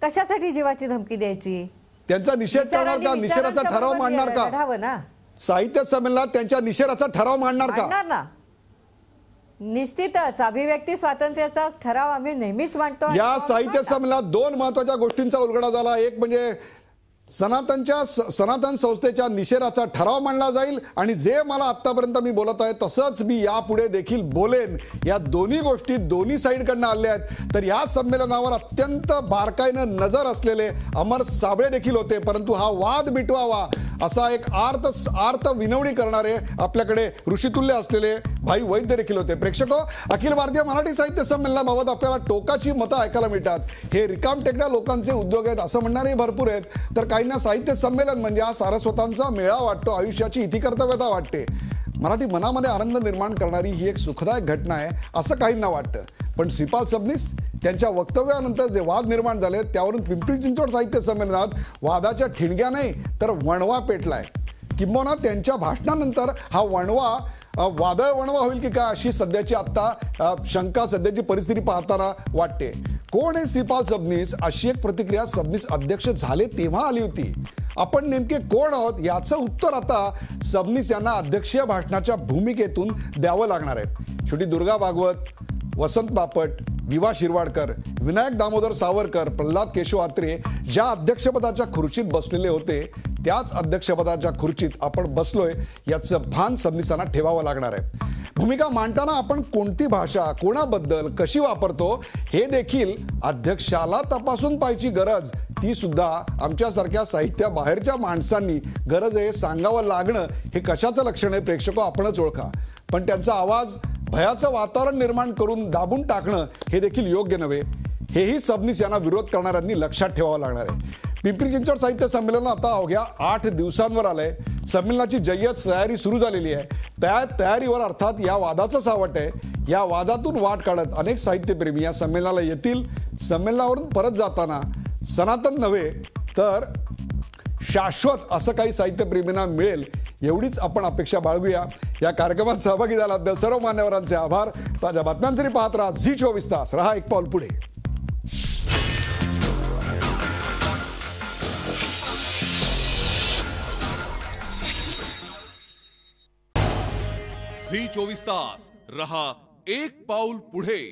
कशासाठी जीवाची धमकी द्यायची? त्यांचा निषेध करणार का? निषेधाचा ठराव मांडणार का? साहित्य संमेलनात त्यांच्या निषेधाचा ठराव मांडणार का? ना, निश्चितच अभिव्यक्ती स्वातंत्र्याचा ठराव आम्ही नेहमीच मांडतो. या साहित्य संमेलनात 2 महत्वाच्या गोष्टींचा उलगडा झाला. एक म्हणजे सनातन संस्थेच्या निषेधाचा ठराव मांडला जाईल आणि जे मला आतापर्यंत मी बोलत आहे तसंच मी यापुढे देखील बोलेन. या दोन्ही गोष्टी दोन्ही साईडकडनं आल्या आहेत. तर या संमेलनावर अत्यंत बारकाईनं नजर असलेले अमर साबळे देखील होते, परंतु हा वाद मिटवावा असा एक आर्त विनवणी करणारे आपल्याकडे ऋषितुल्य असलेले भाई वैद्य देखील होते. प्रेक्षको, अखिल भारतीय मराठी साहित्य संमेलनाबाबत आपल्याला टोकाची मतं ऐकायला मिळतात. हे रिकामटेकड्या लोकांचे उद्योग आहेत असं म्हणणारे भरपूर आहेत, तर काहींना साहित्य संमेलन म्हणजे हा सारस्वतांचा मेळा वाटतो, आयुष्याची इतिकर्तव्यता वाटते. मराठी मनामध्ये आनंद निर्माण करणारी ही एक सुखदायक घटना आहे असं काहींना वाटतं. पण श्रीपाल सबनीस त्यांच्या वक्तव्यानंतर जे वाद निर्माण झाले त्यावरून पिंपरी चिंचवड साहित्य संमेलनात वादाच्या ठिणग्या नाही तर वणवा पेटलाय. किंबहुना त्यांच्या भाषणानंतर हा वणवा वादळ वणवा होईल की काय अशी सध्याची आता शंका सध्याची परिस्थिती पाहताना वाटते. कोण आहे श्रीपाल सबनीस अशी एक प्रतिक्रिया सबनीस अध्यक्ष झाले तेव्हा आली होती. आपण नेमके कोण आहोत याचं उत्तर आता सबनीस यांना अध्यक्षीय भाषणाच्या भूमिकेतून द्यावं लागणार आहे. शेवटी दुर्गा भागवत, वसंत बापट, विवा शिरवाडकर, विनायक दामोदर सावरकर, प्रल्हाद केशव आत्रे ज्या अध्यक्षपदाच्या खुर्चीत बसलेले होते त्याच अध्यक्षपदाच्या खुर्चीत आपण बसलोय याचं भान सबनीसांना ठेवावं लागणार आहे. भूमिका मांडताना आपण कोणती भाषा कोणाबद्दल कशी वापरतो हे देखील अध्यक्षाला तपासून पाहायची गरज ती सुद्धा आमच्यासारख्या साहित्या बाहेरच्या माणसांनी गरज आहे सांगावं लागणं हे कशाचं लक्षण आहे प्रेक्षक आपणच ओळखा. पण त्यांचा आवाज भयाचं वातावरण निर्माण करून दाबून टाकणं हे देखील योग्य नव्हे हेही सबनीस यांना विरोध करणाऱ्यांनी लक्षात ठेवावं लागणार आहे. पिंपरी चिंचवड साहित्य संमेलन आता अवघ्या 8 दिवसांवर आलंय. संमेलनाची जय्यत तयारी सुरू झालेली आहे. त्या तयारीवर अर्थात या वादाचं सावट आहे. या वादातून वाट काढत अनेक साहित्यप्रेमी या संमेलनाला येतील. संमेलनावरून परत जाताना सनातन नव्हे तर शाश्वत असं काही साहित्यप्रेमींना मिळेल एवढीच आपण अपेक्षा बाळगूया. या कार्यक्रमात सहभागी झाल्याबद्दल सर्व मान्यवरांचे आभार. ताज्या बातम्यांसाठी पाहत राहा झी24 तास. रहा एक पाऊल पुढे. झी24 तास रहा एक पाऊल पुढे.